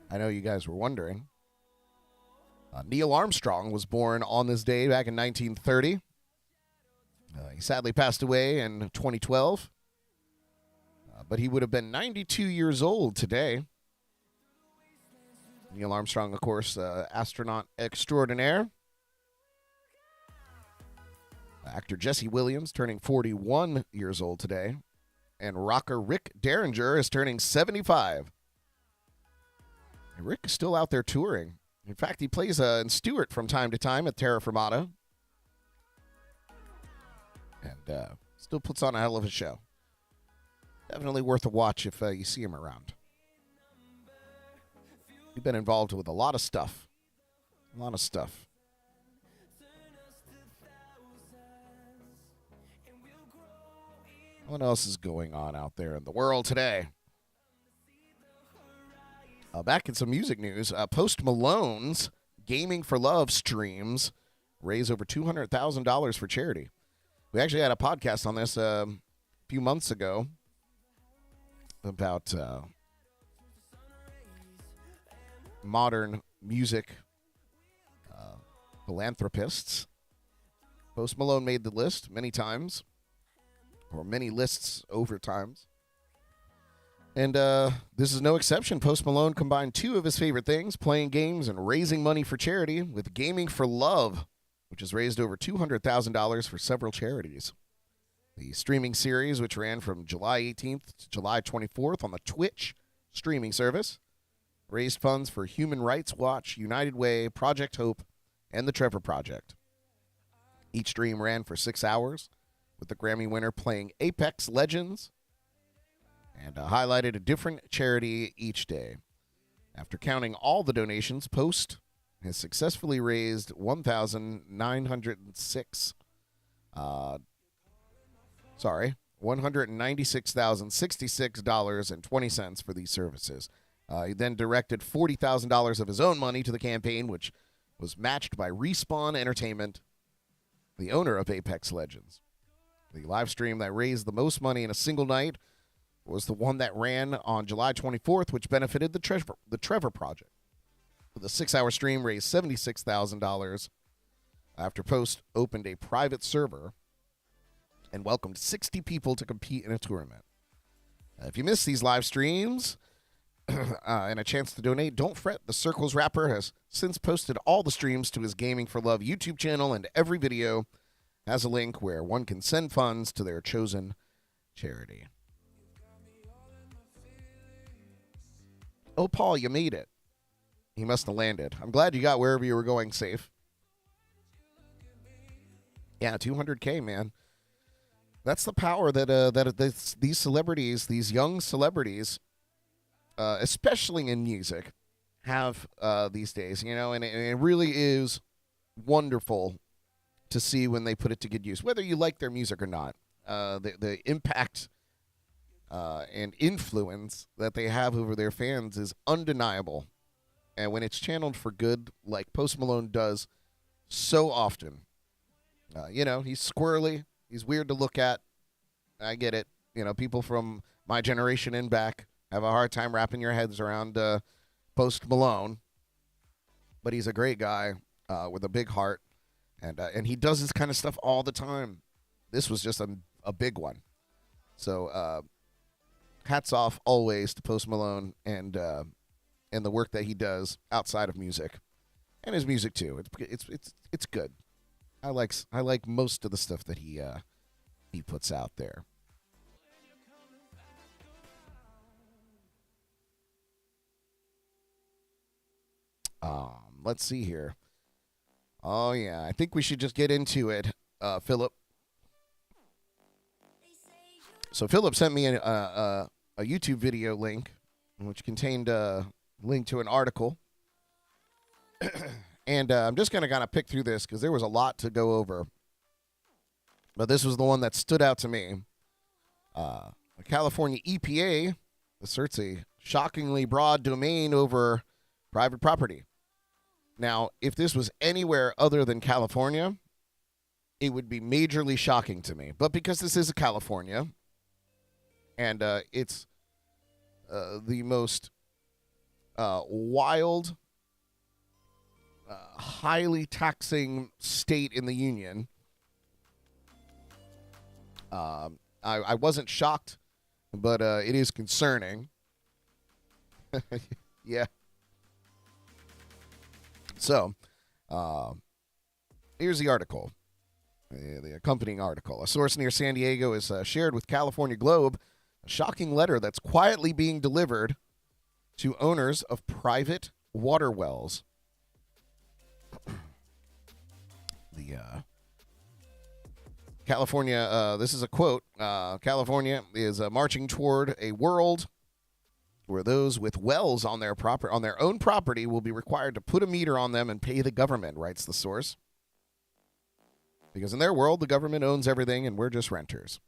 I know you guys were wondering. Neil Armstrong was born on this day back in 1930. He sadly passed away in 2012. But he would have been 92 years old today. Neil Armstrong, of course, astronaut extraordinaire. Actor Jesse Williams turning 41 years old today. And rocker Rick Derringer is turning 75. Rick is still out there touring. In fact, he plays in Stewart from time to time at Terra Firmata. And still puts on a hell of a show. Definitely worth a watch if you see him around. He's been involved with a lot of stuff. A lot of stuff. What else is going on out there in the world today? Back in some music news, Post Malone's Gaming for Love streams raise over $200,000 for charity. We actually had a podcast on this a few months ago about modern music philanthropists. Post Malone made the list many times, or many lists over times. And this is no exception. Post Malone combined two of his favorite things, playing games and raising money for charity, with Gaming for Love, which has raised over $200,000 for several charities. The streaming series, which ran from July 18th to July 24th on the Twitch streaming service, raised funds for Human Rights Watch, United Way, Project Hope, and the Trevor Project. Each stream ran for 6 hours, with the Grammy winner playing Apex Legends, and highlighted a different charity each day. After counting all the donations, Post has successfully raised $196,066.20 for these services. He then directed $40,000 of his own money to the campaign, which was matched by Respawn Entertainment, the owner of Apex Legends. The live stream that raised the most money in a single night was the one that ran on July 24th, which benefited the Trevor Project. The 6-hour stream raised $76,000 after Post opened a private server and welcomed 60 people to compete in a tournament. If you miss these live streams and a chance to donate, don't fret. The Circles rapper has since posted all the streams to his Gaming for Love YouTube channel, and every video has a link where one can send funds to their chosen charity. Oh, Paul, you made it. He must have landed. I'm glad you got wherever you were going safe. Yeah, 200K, man. That's the power that these celebrities, these young celebrities, especially in music, have these days. You know, and it really is wonderful to see when they put it to good use, whether you like their music or not. The impact and influence that they have over their fans is undeniable. And when it's channeled for good, like Post Malone does so often, you know, he's squirrely. He's weird to look at. I get it. You know, people from my generation and back have a hard time wrapping your heads around Post Malone. But he's a great guy with a big heart. And he does this kind of stuff all the time. This was just a big one. So hats off always to Post Malone and the work that he does outside of music, and his music too. It's good. I like most of the stuff that he puts out there. Let's see here. Oh yeah, I think we should just get into it, Philip. So Philip sent me a YouTube video link, which contained a link to an article. And I'm just going to kind of pick through this because there was a lot to go over. But this was the one that stood out to me. The California EPA asserts a shockingly broad domain over private property. Now, if this was anywhere other than California, it would be majorly shocking to me. But because this is California, and it's the most wild, highly taxing state in the union, I wasn't shocked, but it is concerning. Yeah. So, here's the article, the accompanying article. A source near San Diego has shared with California Globe a shocking letter that's quietly being delivered to owners of private water wells. The California, this is a quote, California is marching toward a world where those with wells on their own property will be required to put a meter on them and pay the government, writes the source. Because in their world, the government owns everything and we're just renters.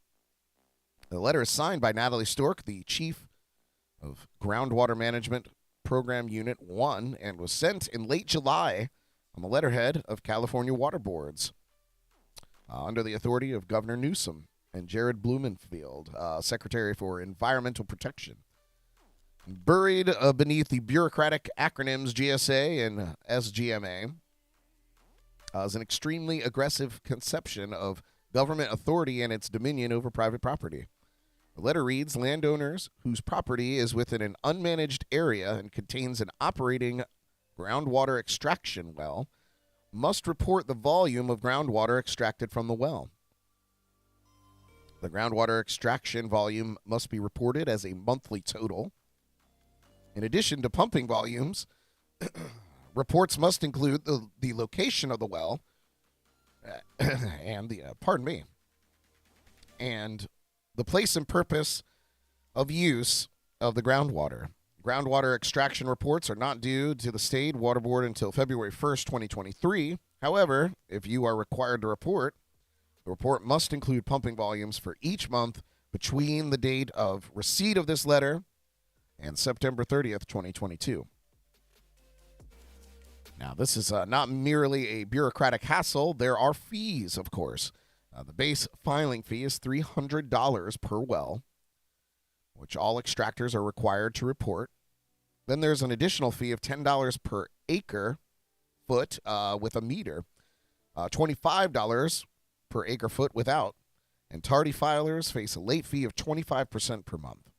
The letter is signed by Natalie Stork, the chief of Groundwater Management Program Unit 1, and was sent in late July on the letterhead of California Water Boards under the authority of Governor Newsom and Jared Blumenfield, Secretary for Environmental Protection. Buried beneath the bureaucratic acronyms GSA and SGMA is an extremely aggressive conception of government authority and its dominion over private property. The letter reads, landowners whose property is within an unmanaged area and contains an operating groundwater extraction well must report the volume of groundwater extracted from the well. The groundwater extraction volume must be reported as a monthly total. In addition to pumping volumes, reports must include the location of the well and the place and purpose of use of the groundwater. Groundwater extraction reports are not due to the State Water Board until February 1st, 2023. However, if you are required to report, the report must include pumping volumes for each month between the date of receipt of this letter and September 30th, 2022. Now, this is not merely a bureaucratic hassle. There are fees, of course. The base filing fee is $300 per well, which all extractors are required to report. Then there's an additional fee of $10 per acre foot with a meter, $25 per acre foot without, and tardy filers face a late fee of 25% per month.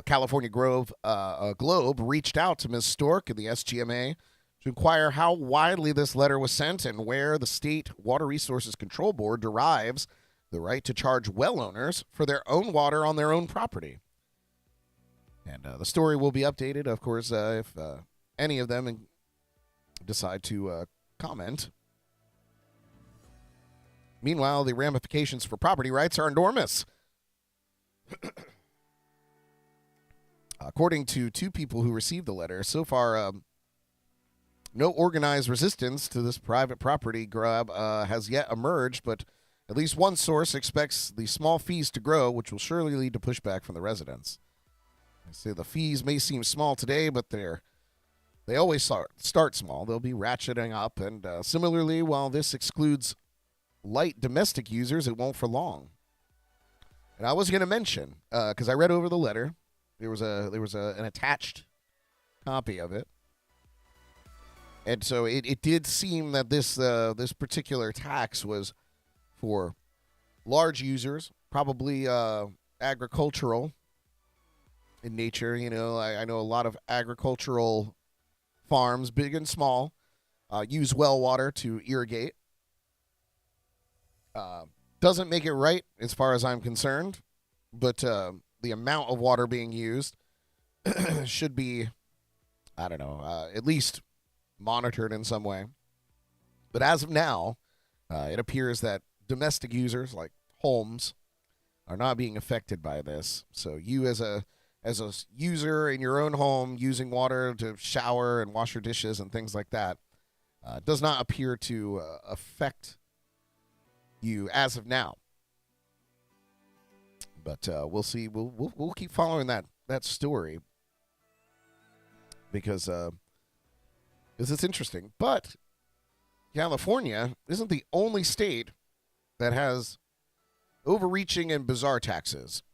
California Globe reached out to Ms. Stork and the SGMA to inquire how widely this letter was sent and where the State Water Resources Control Board derives the right to charge well owners for their own water on their own property. And the story will be updated, of course, if any of them decide to comment. Meanwhile, the ramifications for property rights are enormous. According to two people who received the letter, so far, no organized resistance to this private property grab has yet emerged, but at least one source expects the small fees to grow, which will surely lead to pushback from the residents. They say the fees may seem small today, but they always start small. They'll be ratcheting up, and similarly, while this excludes light domestic users, it won't for long. And I was going to mention, because I read over the letter, there was an attached copy of it. And so it did seem that this particular tax was for large users, probably agricultural in nature. You know, I know a lot of agricultural farms, big and small, use well water to irrigate. Doesn't make it right as far as I'm concerned, but the amount of water being used should be, I don't know, at least monitored in some way. But as of now, it appears that domestic users like homes are not being affected by this. So you as a user in your own home using water to shower and wash your dishes and things like that does not appear to affect you as of now. But we'll see. We'll keep following that story because it's interesting. But California isn't the only state that has overreaching and bizarre taxes.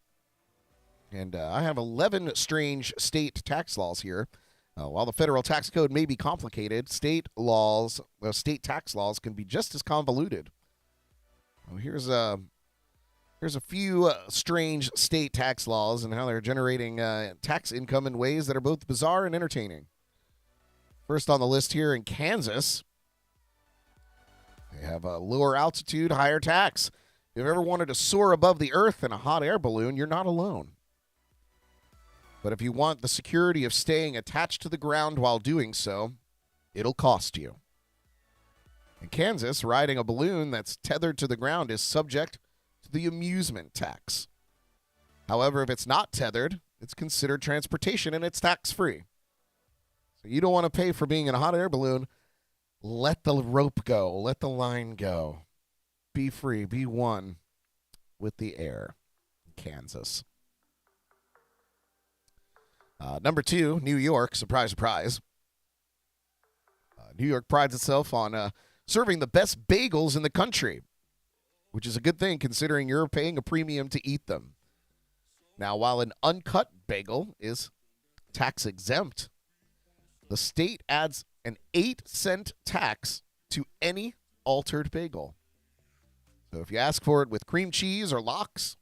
And I have 11 strange state tax laws here. While the federal tax code may be complicated, state tax laws can be just as convoluted. Well, here's a few strange state tax laws and how they're generating tax income in ways that are both bizarre and entertaining. First on the list here in Kansas, they have a lower altitude, higher tax. If you've ever wanted to soar above the earth in a hot air balloon, you're not alone. But if you want the security of staying attached to the ground while doing so, it'll cost you. In Kansas, riding a balloon that's tethered to the ground is subject to the amusement tax. However, if it's not tethered, it's considered transportation and it's tax-free. So you don't want to pay for being in a hot air balloon. Let the rope go. Let the line go. Be free. Be one with the air. Kansas. Number 2, New York. Surprise, surprise. New York prides itself on serving the best bagels in the country, which is a good thing considering you're paying a premium to eat them. Now, while an uncut bagel is tax exempt, the state adds an 8-cent tax to any altered bagel. So if you ask for it with cream cheese or lox,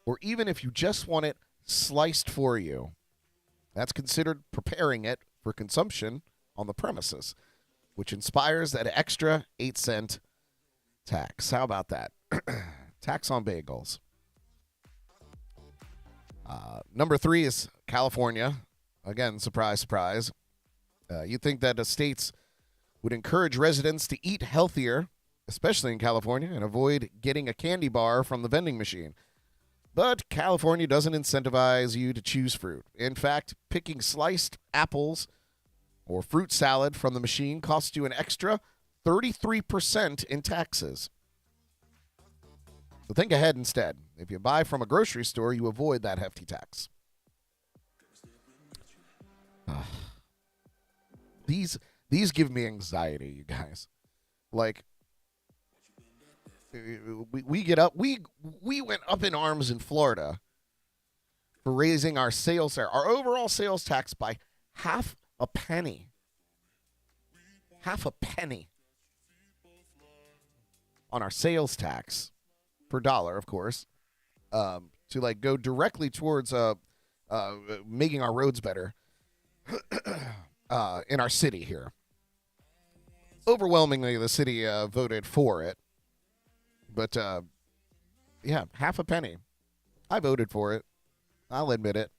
or even if you just want it sliced for you, that's considered preparing it for consumption on the premises, which inspires that extra 8-cent tax. How about that? Tax on bagels. Number 3 is California. Again, surprise, surprise. You'd think that the states would encourage residents to eat healthier, especially in California, and avoid getting a candy bar from the vending machine. But California doesn't incentivize you to choose fruit. In fact, picking sliced apples or fruit salad from the machine costs you an extra 33% in taxes. So think ahead instead. If you buy from a grocery store, you avoid that hefty tax. These give me anxiety, you guys. Like, we get up. We went up in arms in Florida for raising our overall sales tax by half a penny. Half a penny on our sales tax per dollar, of course, to like go directly towards making our roads better in our city here. Overwhelmingly, the city voted for it, but yeah, half a penny. I voted for it. I'll admit it,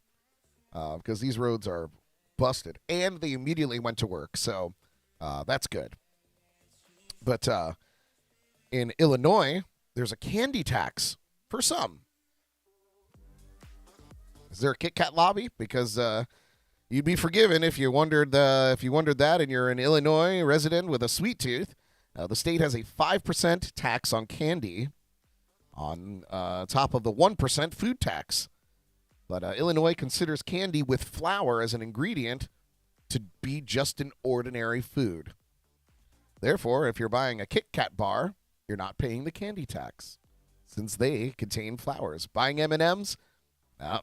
because these roads are busted, and they immediately went to work, so that's good. But in Illinois, there's a candy tax for some. Is there a Kit Kat lobby? Because you'd be forgiven if you wondered that, and you're an Illinois resident with a sweet tooth. The state has a 5% tax on candy, on top of the 1% food tax. But Illinois considers candy with flour as an ingredient to be just an ordinary food. Therefore, if you're buying a Kit Kat bar, you're not paying the candy tax, since they contain flours. Buying M&Ms, add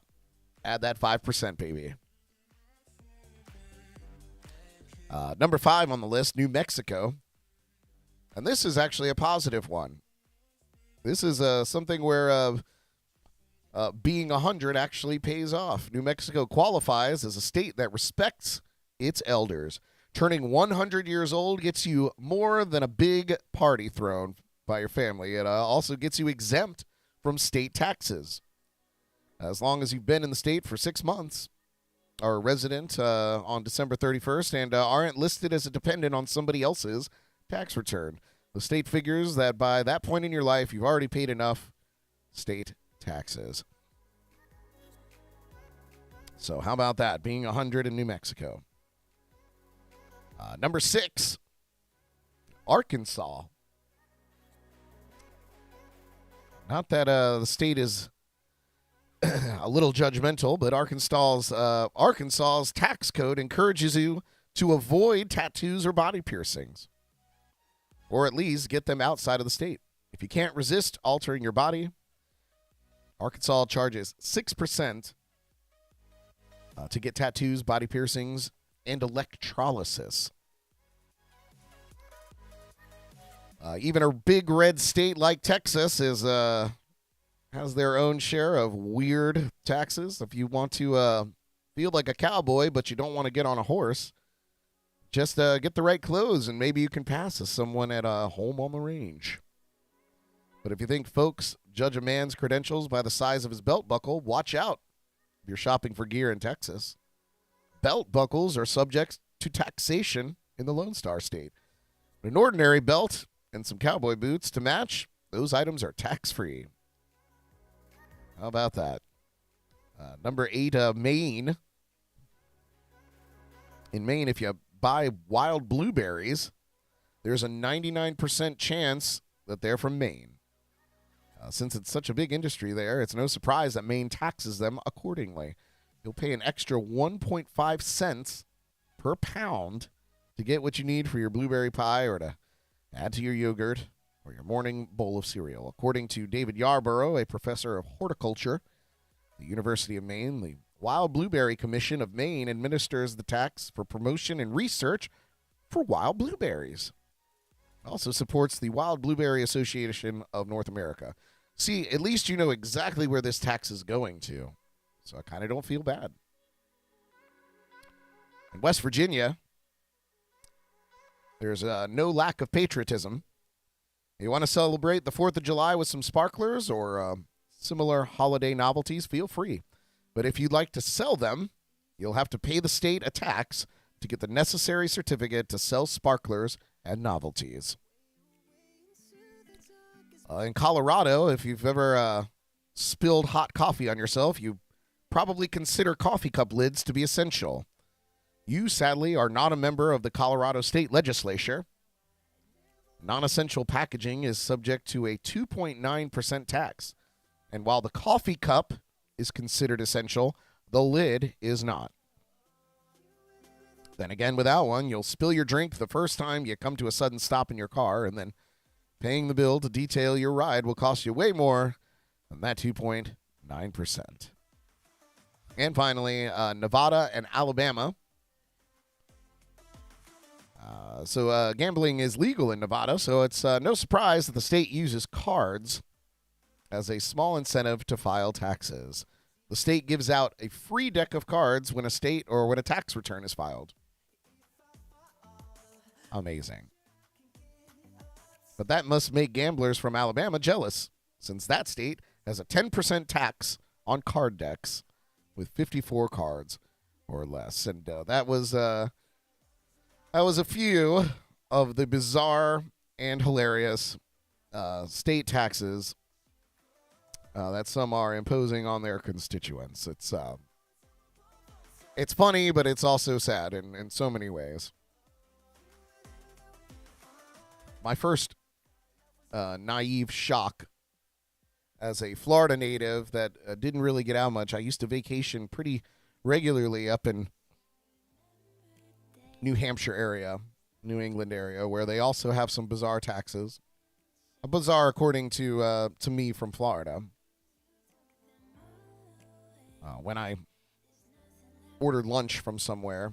that 5%, baby. Number 5 on the list, New Mexico. And this is actually a positive one. This is something where being 100 actually pays off. New Mexico qualifies as a state that respects its elders. Turning 100 years old gets you more than a big party thrown by your family. It also gets you exempt from state taxes, as long as you've been in the state for 6 months, are a resident on December 31st, and aren't listed as a dependent on somebody else's tax return. The state figures that by that point in your life, you've already paid enough state taxes. So how about that, being 100 in New Mexico? Number 6, Arkansas. Not that the state is a little judgmental, but Arkansas's tax code encourages you to avoid tattoos or body piercings, or at least get them outside of the state. If you can't resist altering your body, Arkansas charges 6% to get tattoos, body piercings, and electrolysis. Even a big red state like Texas has their own share of weird taxes. If you want to feel like a cowboy but you don't want to get on a horse, just get the right clothes and maybe you can pass as someone at a home on the range. But if you think folks judge a man's credentials by the size of his belt buckle, watch out if you're shopping for gear in Texas. Belt buckles are subject to taxation in the Lone Star State. An ordinary belt and some cowboy boots to match, those items are tax-free. How about that? Number 8, Maine. In Maine, if you buy wild blueberries, there's a 99% chance that they're from Maine. Since it's such a big industry there, it's no surprise that Maine taxes them accordingly. You'll pay an extra 1.5 cents per pound to get what you need for your blueberry pie or to add to your yogurt or your morning bowl of cereal. According to David Yarborough, a professor of horticulture at the University of Maine, the Wild Blueberry Commission of Maine administers the tax for promotion and research for wild blueberries. It also supports the Wild Blueberry Association of North America. See, at least you know exactly where this tax is going to, so I kind of don't feel bad. In West Virginia, there's no lack of patriotism. You want to celebrate the 4th of July with some sparklers or similar holiday novelties, feel free. But if you'd like to sell them, you'll have to pay the state a tax to get the necessary certificate to sell sparklers and novelties. In Colorado, if you've ever spilled hot coffee on yourself, you probably consider coffee cup lids to be essential. You, sadly, are not a member of the Colorado State Legislature. Non-essential packaging is subject to a 2.9% tax. And while the coffee cup is considered essential, the lid is not. Then again, without one, you'll spill your drink the first time you come to a sudden stop in your car, and then paying the bill to detail your ride will cost you way more than that 2.9%. And finally, Nevada and Alabama. So gambling is legal in Nevada, so it's no surprise that the state uses cards as a small incentive to file taxes. The state gives out a free deck of cards when a state or when a tax return is filed. Amazing. But that must make gamblers from Alabama jealous, since that state has a 10% tax on card decks with 54 cards or less. And that was a few of the bizarre and hilarious state taxes that some are imposing on their constituents. It's funny, but it's also sad in so many ways. My first naive shock as a Florida native that didn't really get out much. I used to vacation pretty regularly up in New Hampshire area, New England area, where they also have some bizarre taxes. Bizarre according to me from Florida. When I ordered lunch from somewhere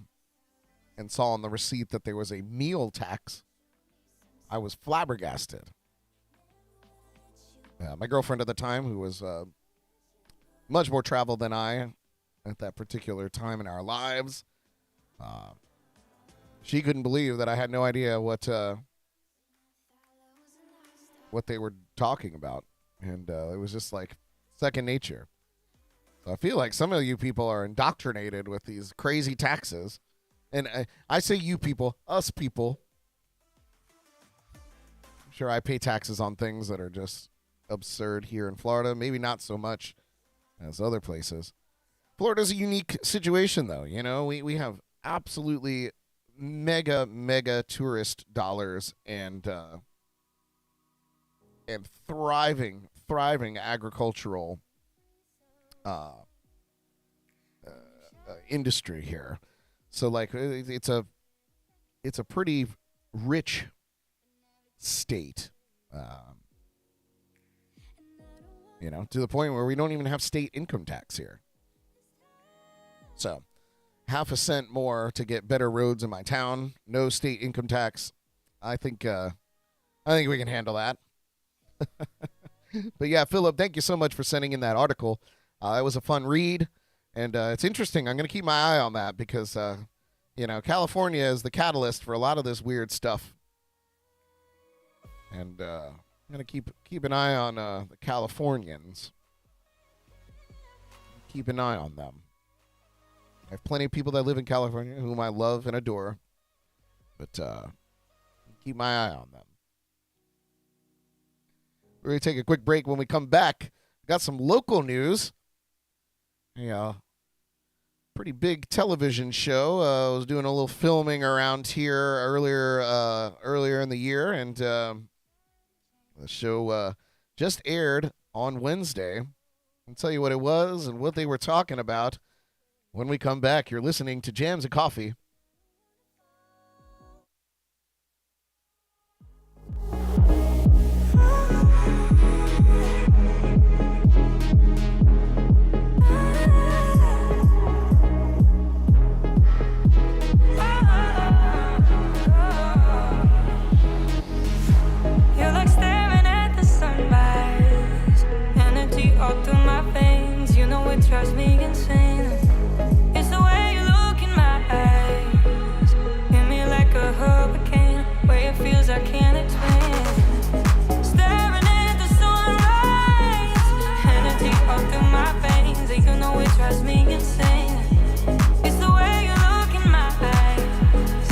and saw on the receipt that there was a meal tax, I was flabbergasted. My girlfriend at the time, who was much more traveled than I at that particular time in our lives, she couldn't believe that I had no idea what they were talking about. And it was just like second nature. So I feel like some of you people are indoctrinated with these crazy taxes. And I say you people, us people. I'm sure I pay taxes on things that are just absurd here in Florida. Maybe not so much as other places. Florida's a unique situation, though. You know, we have absolutely mega tourist dollars and thriving agricultural industry here. So like it's a pretty rich state, you know, to the point where we don't even have state income tax here. So 0.5 cent more to get better roads in my town, no state income tax. I think we can handle that. But yeah, Philip, thank you so much for sending in that article. It was a fun read, and it's interesting. I'm going to keep my eye on that because, you know, California is the catalyst for a lot of this weird stuff. And I'm going to keep an eye on the Californians. Keep an eye on them. I have plenty of people that live in California whom I love and adore, but keep my eye on them. We're going to take a quick break. When we come back, got some local news. Yeah, pretty big television show. I was doing a little filming around here earlier in the year, and the show just aired on Wednesday. I'll tell you what it was and what they were talking about when we come back. You're listening to Jams and Coffee. All through my veins, you know it drives me insane. It's the way you look in my eyes, hit me like a hurricane, way it feels I can't explain. Staring at the sunrise, energy all through my veins, you know it drives me insane. It's the way you look in my eyes,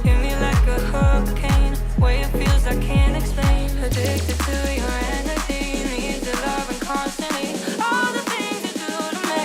hit me like a hurricane, way it feels I can't explain. Addicted to your energy, need your love and constantly all the things you do to me.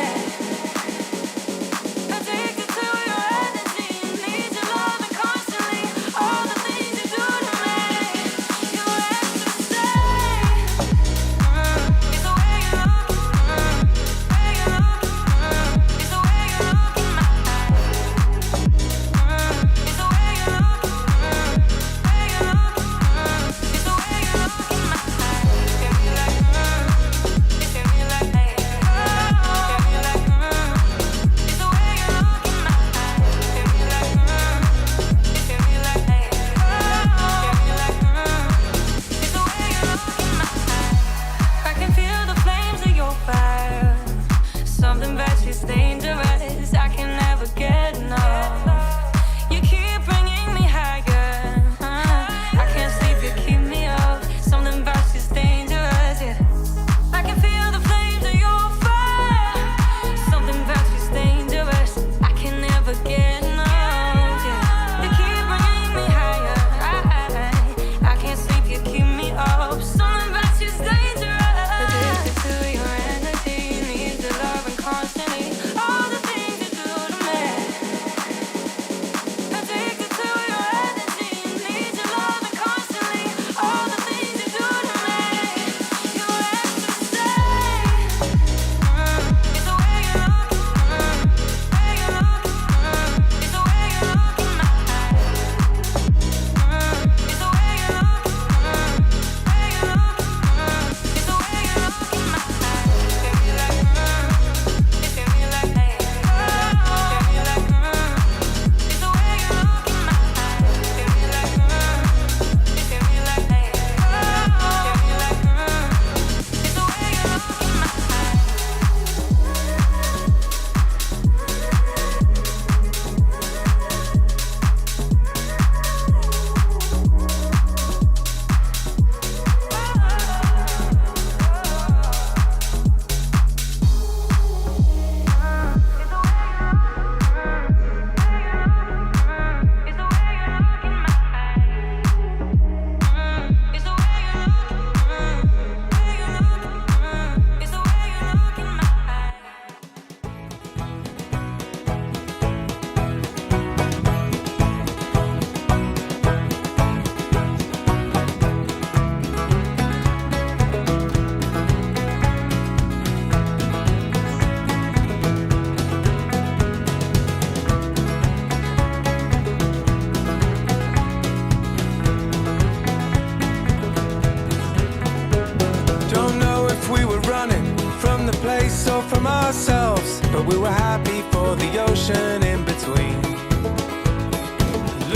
place or from ourselves, but we were happy for the ocean in between.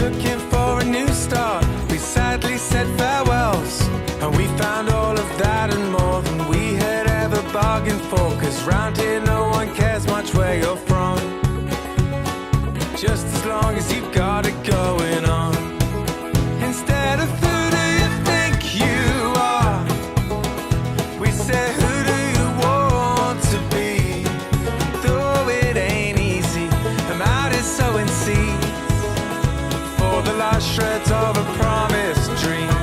Looking for a new start, we sadly said farewells, and we found all of that and more than we had ever bargained for, 'cause round here no one cares much where you're from, just as long as you've got it going on. Instead of who do you think you are, we say who do you want to be. Though it ain't easy, I'm out here sowing seeds for the last shreds of a promised dream.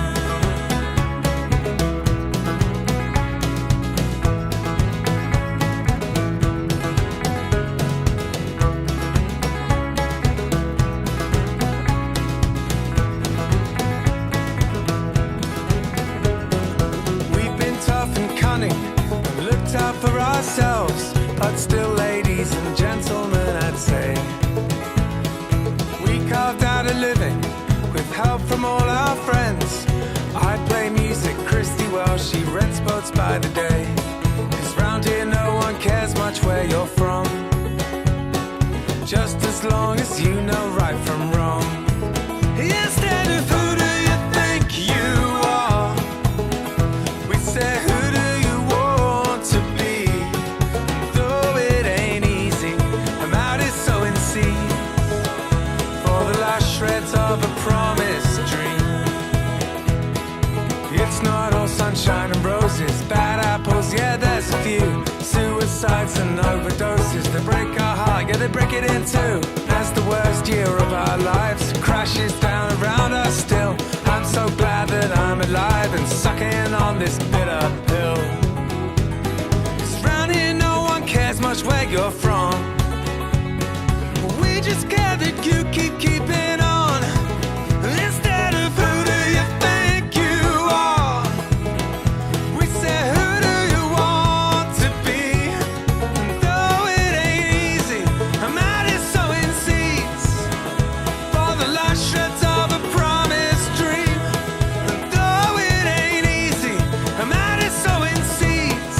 We've been tough and cunning and looked out for ourselves, but still ladies and gentlemen, I'd say we carved out a living with help from all our friends. I play music, Christy, well, she rents boats by the day. 'Cause round here no one cares much where you're from, just as long as you know right from wrong. Instead of who do you think you are, we say who do you want to be. Though it ain't easy, I'm out here sowing seeds for the last shreds of a promised dream. It's not all sunshine and roses, bad apples, yeah, there's a few. Suicides and overdoses, they break our heart, yeah, they break it in two. As the worst year of our lives crashes down around us still, I'm so glad that I'm alive and sucking on this bitter pill. 'Cause round here no one cares much where you're from, we just care that you keeping on. Instead of who do you think you are, we say who do you want to be. Though it ain't easy, I'm out here sowing seeds for the last shreds of a promised dream. Though it ain't easy, I'm out here sowing seeds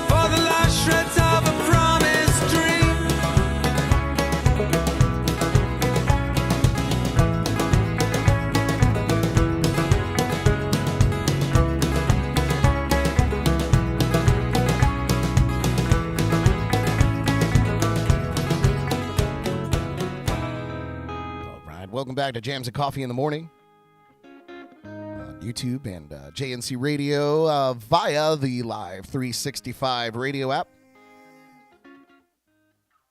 for the last shreds of a promised dream. All right, welcome back to Jams and Coffee in the Morning on YouTube and JNC Radio via the Live365 Radio App.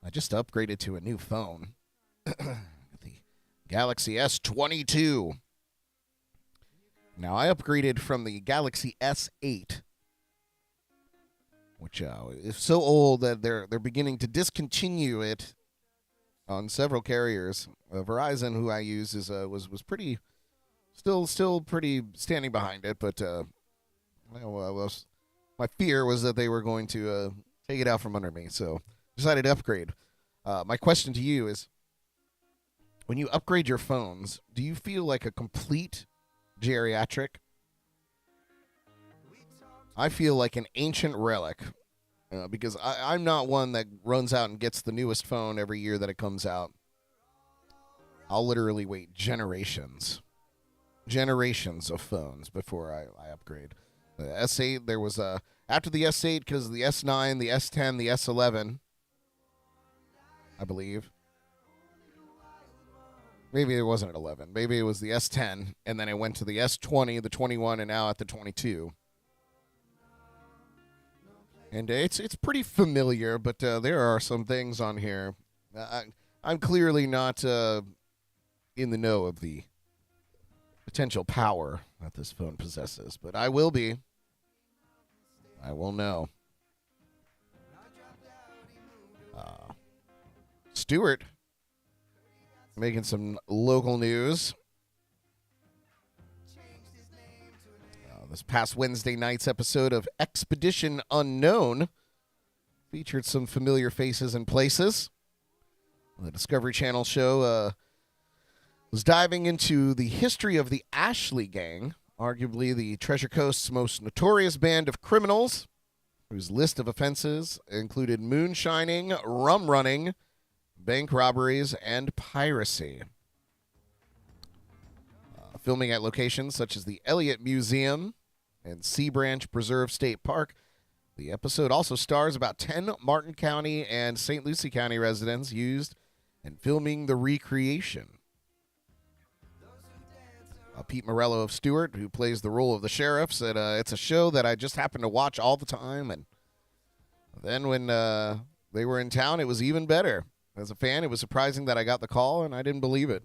I just upgraded to a new phone, the Galaxy S22. Now, I upgraded from the Galaxy S8, which is so old that they're beginning to discontinue it on several carriers. Verizon, who I use, was pretty still pretty standing behind it, but my fear was that they were going to take it out from under me, so decided to upgrade. My question to you is, when you upgrade your phones, do you feel like a complete geriatric? I feel like an ancient relic, because I'm not one that runs out and gets the newest phone every year that it comes out. I'll literally wait generations of phones before I upgrade. The S8, there was after the S8, because the S9, the S10, the S11, I believe. Maybe it wasn't at 11. Maybe it was the S10, and then it went to the S20, the 21, and now at the 22. And it's pretty familiar, but there are some things on here. I'm clearly not in the know of the potential power that this phone possesses, but I will be. I will know. Stuart, making some local news. This past Wednesday night's episode of Expedition Unknown featured some familiar faces and places. The Discovery Channel show was diving into the history of the Ashley Gang, arguably the Treasure Coast's most notorious band of criminals. whose list of offenses included moonshining, rum running, bank robberies, and piracy. Filming at locations such as the Elliott Museum and Sea Branch Preserve State Park, the episode also stars about 10 Martin County and St. Lucie County residents used in filming the recreation. Pete Morello of Stewart, who plays the role of the sheriff, said, it's a show that I just happen to watch all the time, and then when they were in town, it was even better. As a fan, it was surprising that I got the call, and I didn't believe it.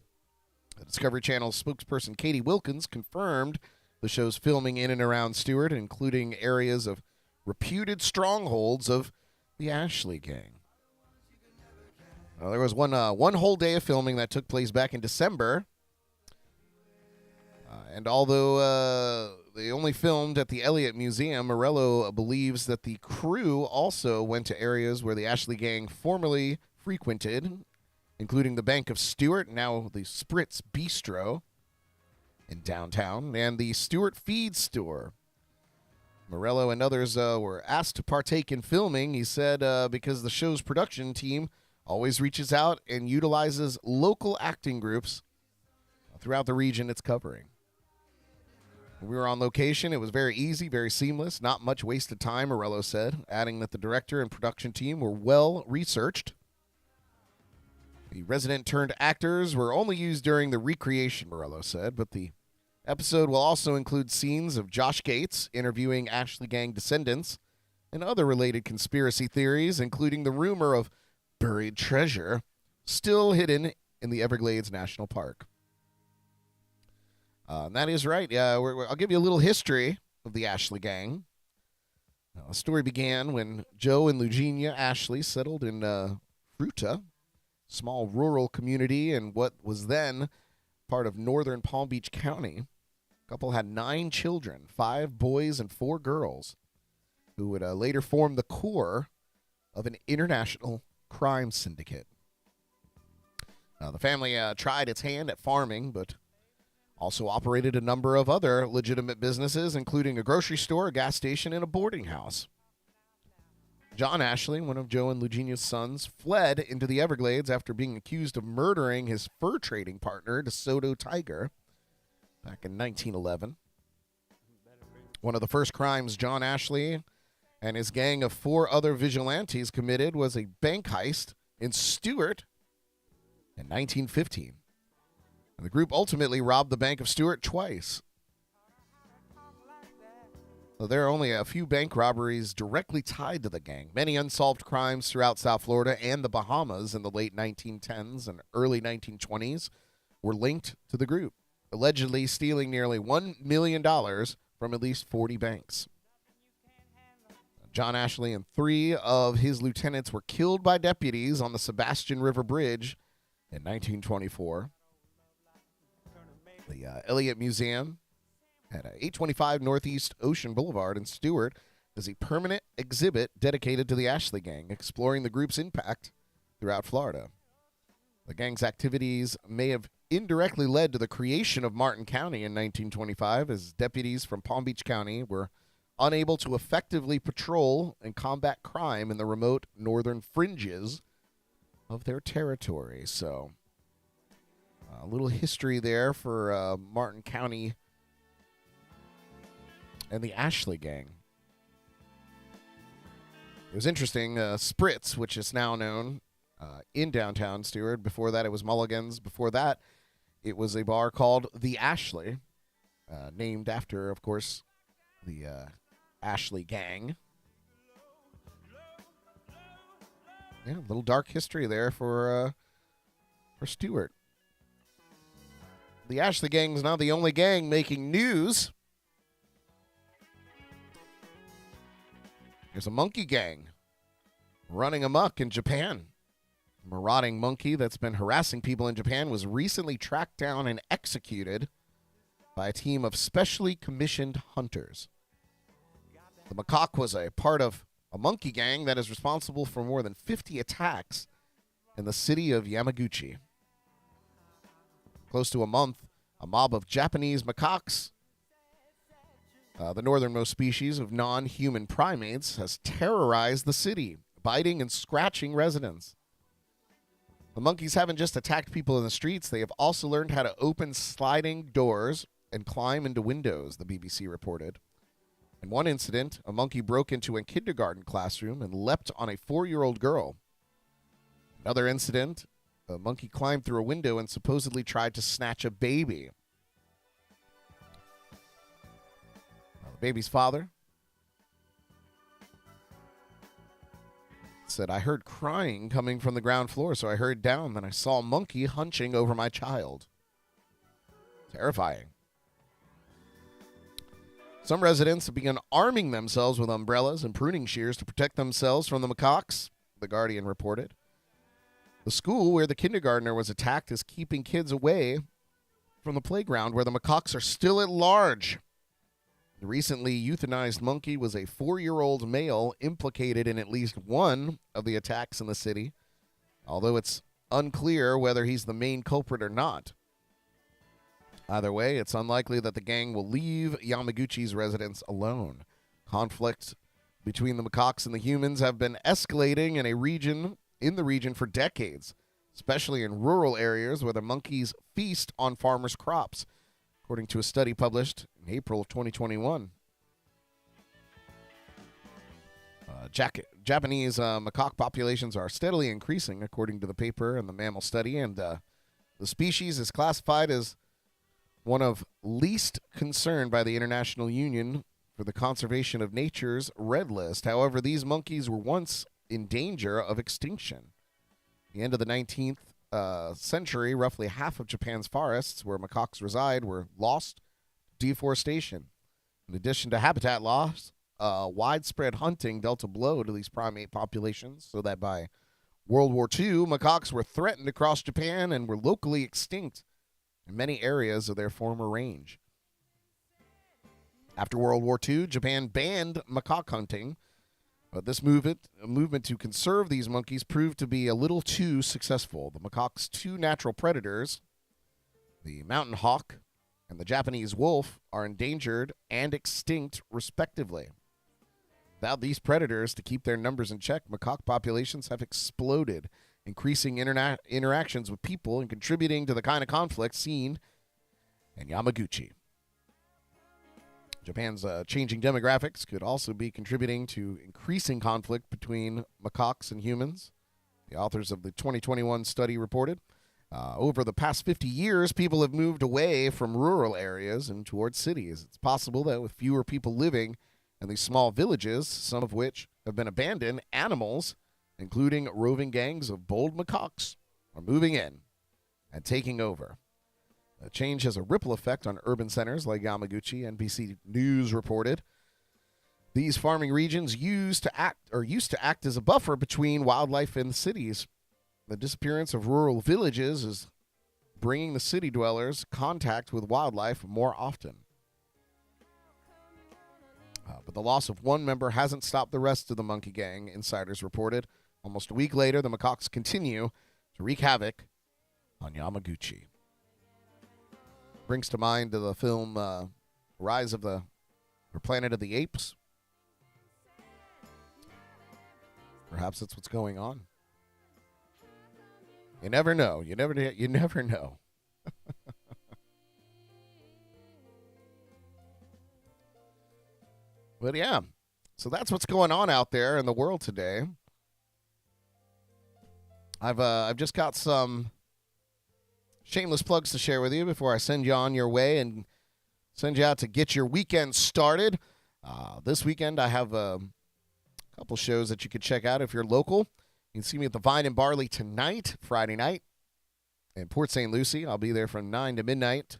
The Discovery Channel's spokesperson, Katie Wilkins, confirmed the show's filming in and around Stewart, including areas of reputed strongholds of the Ashley Gang. There was one whole day of filming that took place back in December. And although they only filmed at the Elliott Museum, Morello believes that the crew also went to areas where the Ashley Gang formerly frequented, including the Bank of Stewart, now the Spritz Bistro in downtown, and the Stewart Feed Store. Morello and others were asked to partake in filming, he said, because the show's production team always reaches out and utilizes local acting groups throughout the region it's covering. We were on location. It was very easy, very seamless, not much wasted time, Morello said, adding that the director and production team were well researched. The resident-turned actors were only used during the recreation, Morello said, but the episode will also include scenes of Josh Gates interviewing Ashley Gang descendants and other related conspiracy theories, including the rumor of buried treasure still hidden in the Everglades National Park. And that is right. I'll give you a little history of the Ashley Gang. The story began when Joe and Eugenia Ashley settled in Fruta, small rural community in what was then part of northern Palm Beach County. The couple had 9 children, 5 boys and 4 girls, who would later form the core of an international crime syndicate. The family tried its hand at farming, but also operated a number of other legitimate businesses, including a grocery store, a gas station, and a boarding house. John Ashley, one of Joe and Eugenia's sons, fled into the Everglades after being accused of murdering his fur trading partner, DeSoto Tiger, back in 1911. One of the first crimes John Ashley and his gang of 4 other vigilantes committed was a bank heist in Stewart in 1915. And the group ultimately robbed the Bank of Stewart twice. So there are only a few bank robberies directly tied to the gang. Many unsolved crimes throughout South Florida and the Bahamas in the late 1910s and early 1920s were linked to the group, allegedly stealing nearly $1 million from at least 40 banks. John Ashley and 3 of his lieutenants were killed by deputies on the Sebastian River Bridge in 1924. The Elliott Museum at 825 Northeast Ocean Boulevard in Stewart is a permanent exhibit dedicated to the Ashley Gang, exploring the group's impact throughout Florida. The gang's activities may have indirectly led to the creation of Martin County in 1925, as deputies from Palm Beach County were unable to effectively patrol and combat crime in the remote northern fringes of their territory. So, a little history there for Martin County and the Ashley Gang. It was interesting. Spritz, which is now known in downtown Stewart. Before that, it was Mulligan's. Before that, it was a bar called The Ashley, named after, of course, the Ashley Gang. Yeah, a little dark history there for Stewart. The Ashley Gang is not the only gang making news. There's a monkey gang running amok in Japan. A marauding monkey that's been harassing people in Japan was recently tracked down and executed by a team of specially commissioned hunters. The macaque was a part of a monkey gang that is responsible for more than 50 attacks in the city of Yamaguchi. Close to a month, a mob of Japanese macaques The northernmost species of non-human primates has terrorized the city, biting and scratching residents. The monkeys haven't just attacked people in the streets, they have also learned how to open sliding doors and climb into windows, the BBC reported. In one incident, a monkey broke into a kindergarten classroom and leapt on a 4-year-old girl. Another incident, a monkey climbed through a window and supposedly tried to snatch a baby. The baby's father said, "I heard crying coming from the ground floor, so I hurried down. Then I saw a monkey hunching over my child." Terrifying. Some residents have begun arming themselves with umbrellas and pruning shears to protect themselves from the macaques, The Guardian reported. The school where the kindergartner was attacked is keeping kids away from the playground where the macaques are still at large. The recently euthanized monkey was a 4-year-old male implicated in at least one of the attacks in the city, although it's unclear whether he's the main culprit or not. Either way, it's unlikely that the gang will leave Yamaguchi's residents alone. Conflict between the macaques and the humans have been escalating in the region for decades, especially in rural areas where the monkeys feast on farmers' crops, according to a study published in April of 2021. Japanese macaque populations are steadily increasing, according to the paper and the mammal study, and the species is classified as one of least concern by the International Union for the Conservation of Nature's Red List. However, these monkeys were once in danger of extinction. At the end of the 19th century, roughly half of Japan's forests where macaques reside were lost to deforestation. In addition to habitat loss, widespread hunting dealt a blow to these primate populations, so that by World War II, macaques were threatened across Japan and were locally extinct in many areas of their former range. After World War II, Japan banned macaque hunting, but this movement to conserve these monkeys proved to be a little too successful. The macaque's two natural predators, the mountain hawk and the Japanese wolf, are endangered and extinct, respectively. Without these predators to keep their numbers in check, macaque populations have exploded, increasing interactions with people and contributing to the kind of conflict seen in Yamaguchi. Japan's changing demographics could also be contributing to increasing conflict between macaques and humans. The authors of the 2021 study reported, over the past 50 years, people have moved away from rural areas and towards cities. It's possible that with fewer people living in these small villages, some of which have been abandoned, animals, including roving gangs of bold macaques, are moving in and taking over. The change has a ripple effect on urban centers like Yamaguchi, NBC News reported. These farming regions used to act as a buffer between wildlife and the cities. The disappearance of rural villages is bringing the city dwellers contact with wildlife more often. But the loss of one member hasn't stopped the rest of the monkey gang, insiders reported. Almost a week later, the macaques continue to wreak havoc on Yamaguchi. Brings to mind the film Rise of the Planet of the Apes. Perhaps that's what's going on. You never know. You never know. But yeah, so that's what's going on out there in the world today. I've just got some shameless plugs to share with you before I send you on your way and send you out to get your weekend started. This weekend I have a couple shows that you could check out if you're local. You can see me at the Vine and Barley tonight, Friday night, in Port St. Lucie. I'll be there from 9 to midnight.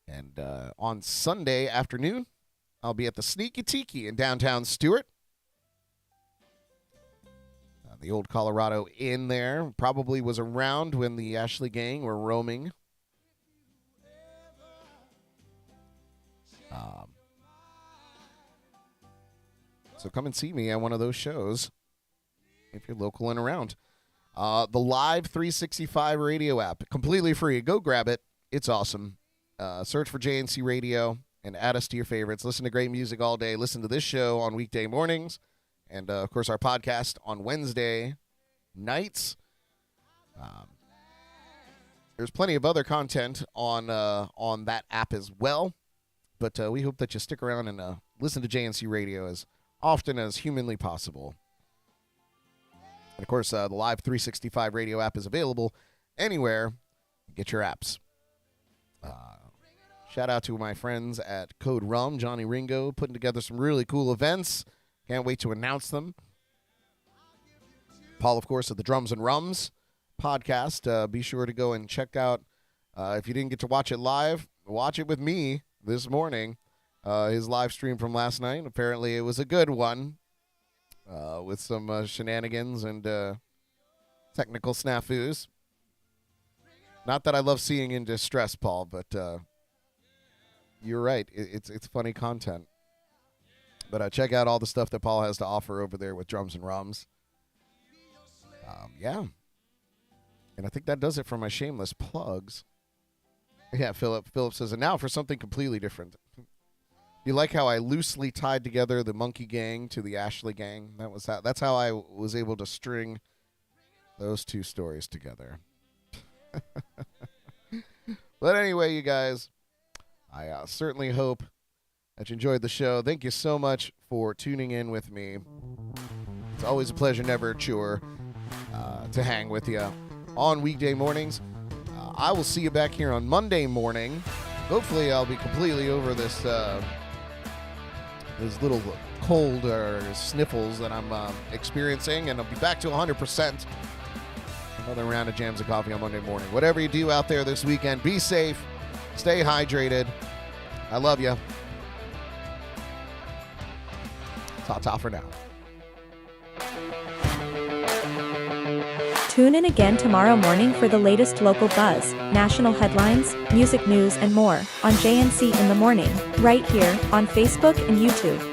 And on Sunday afternoon, I'll be at the Sneaky Tiki in downtown Stewart. The old Colorado Inn there probably was around when the Ashley gang were roaming. So come and see me at one of those shows if you're local and around. The Live365 Radio App, completely free. Go grab it. It's awesome. Search for JNC Radio and add us to your favorites. Listen to great music all day. Listen to this show on weekday mornings. And, of course, our podcast on Wednesday nights. There's plenty of other content on that app as well. But we hope that you stick around and listen to JNC Radio as often as humanly possible. And, of course, the LIVE365 Radio App is available anywhere. Get your apps. Shout out to my friends at Code Rum, Johnny Ringo, putting together some really cool events. Can't wait to announce them. Paul, of course, of the Drums and Rums podcast. Be sure to go and check out, if you didn't get to watch it live, watch it with me this morning. His live stream from last night. Apparently it was a good one with some shenanigans and technical snafus. Not that I love seeing in distress, Paul, but you're right. It's funny content. But check out all the stuff that Paul has to offer over there with Drums and Rums. Yeah. And I think that does it for my shameless plugs. Yeah, Philip says, and now for something completely different. You like how I loosely tied together the Monkey Gang to the Ashley Gang? That's how I was able to string those two stories together. But anyway, you guys, I certainly hope that you enjoyed the show. Thank you so much for tuning in with me. It's always a pleasure, never a chore, to hang with you on weekday mornings. I will see you back here on Monday morning. Hopefully I'll be completely over this little cold or sniffles that I'm experiencing, and I'll be back to 100%. Another round of Jams and Coffee on Monday morning. Whatever you do out there this weekend, be safe, stay hydrated. I love you. Ta-ta for now. Tune in again tomorrow morning for the latest local buzz, national headlines, music news, and more on JNC in the Morning, right here on Facebook and YouTube.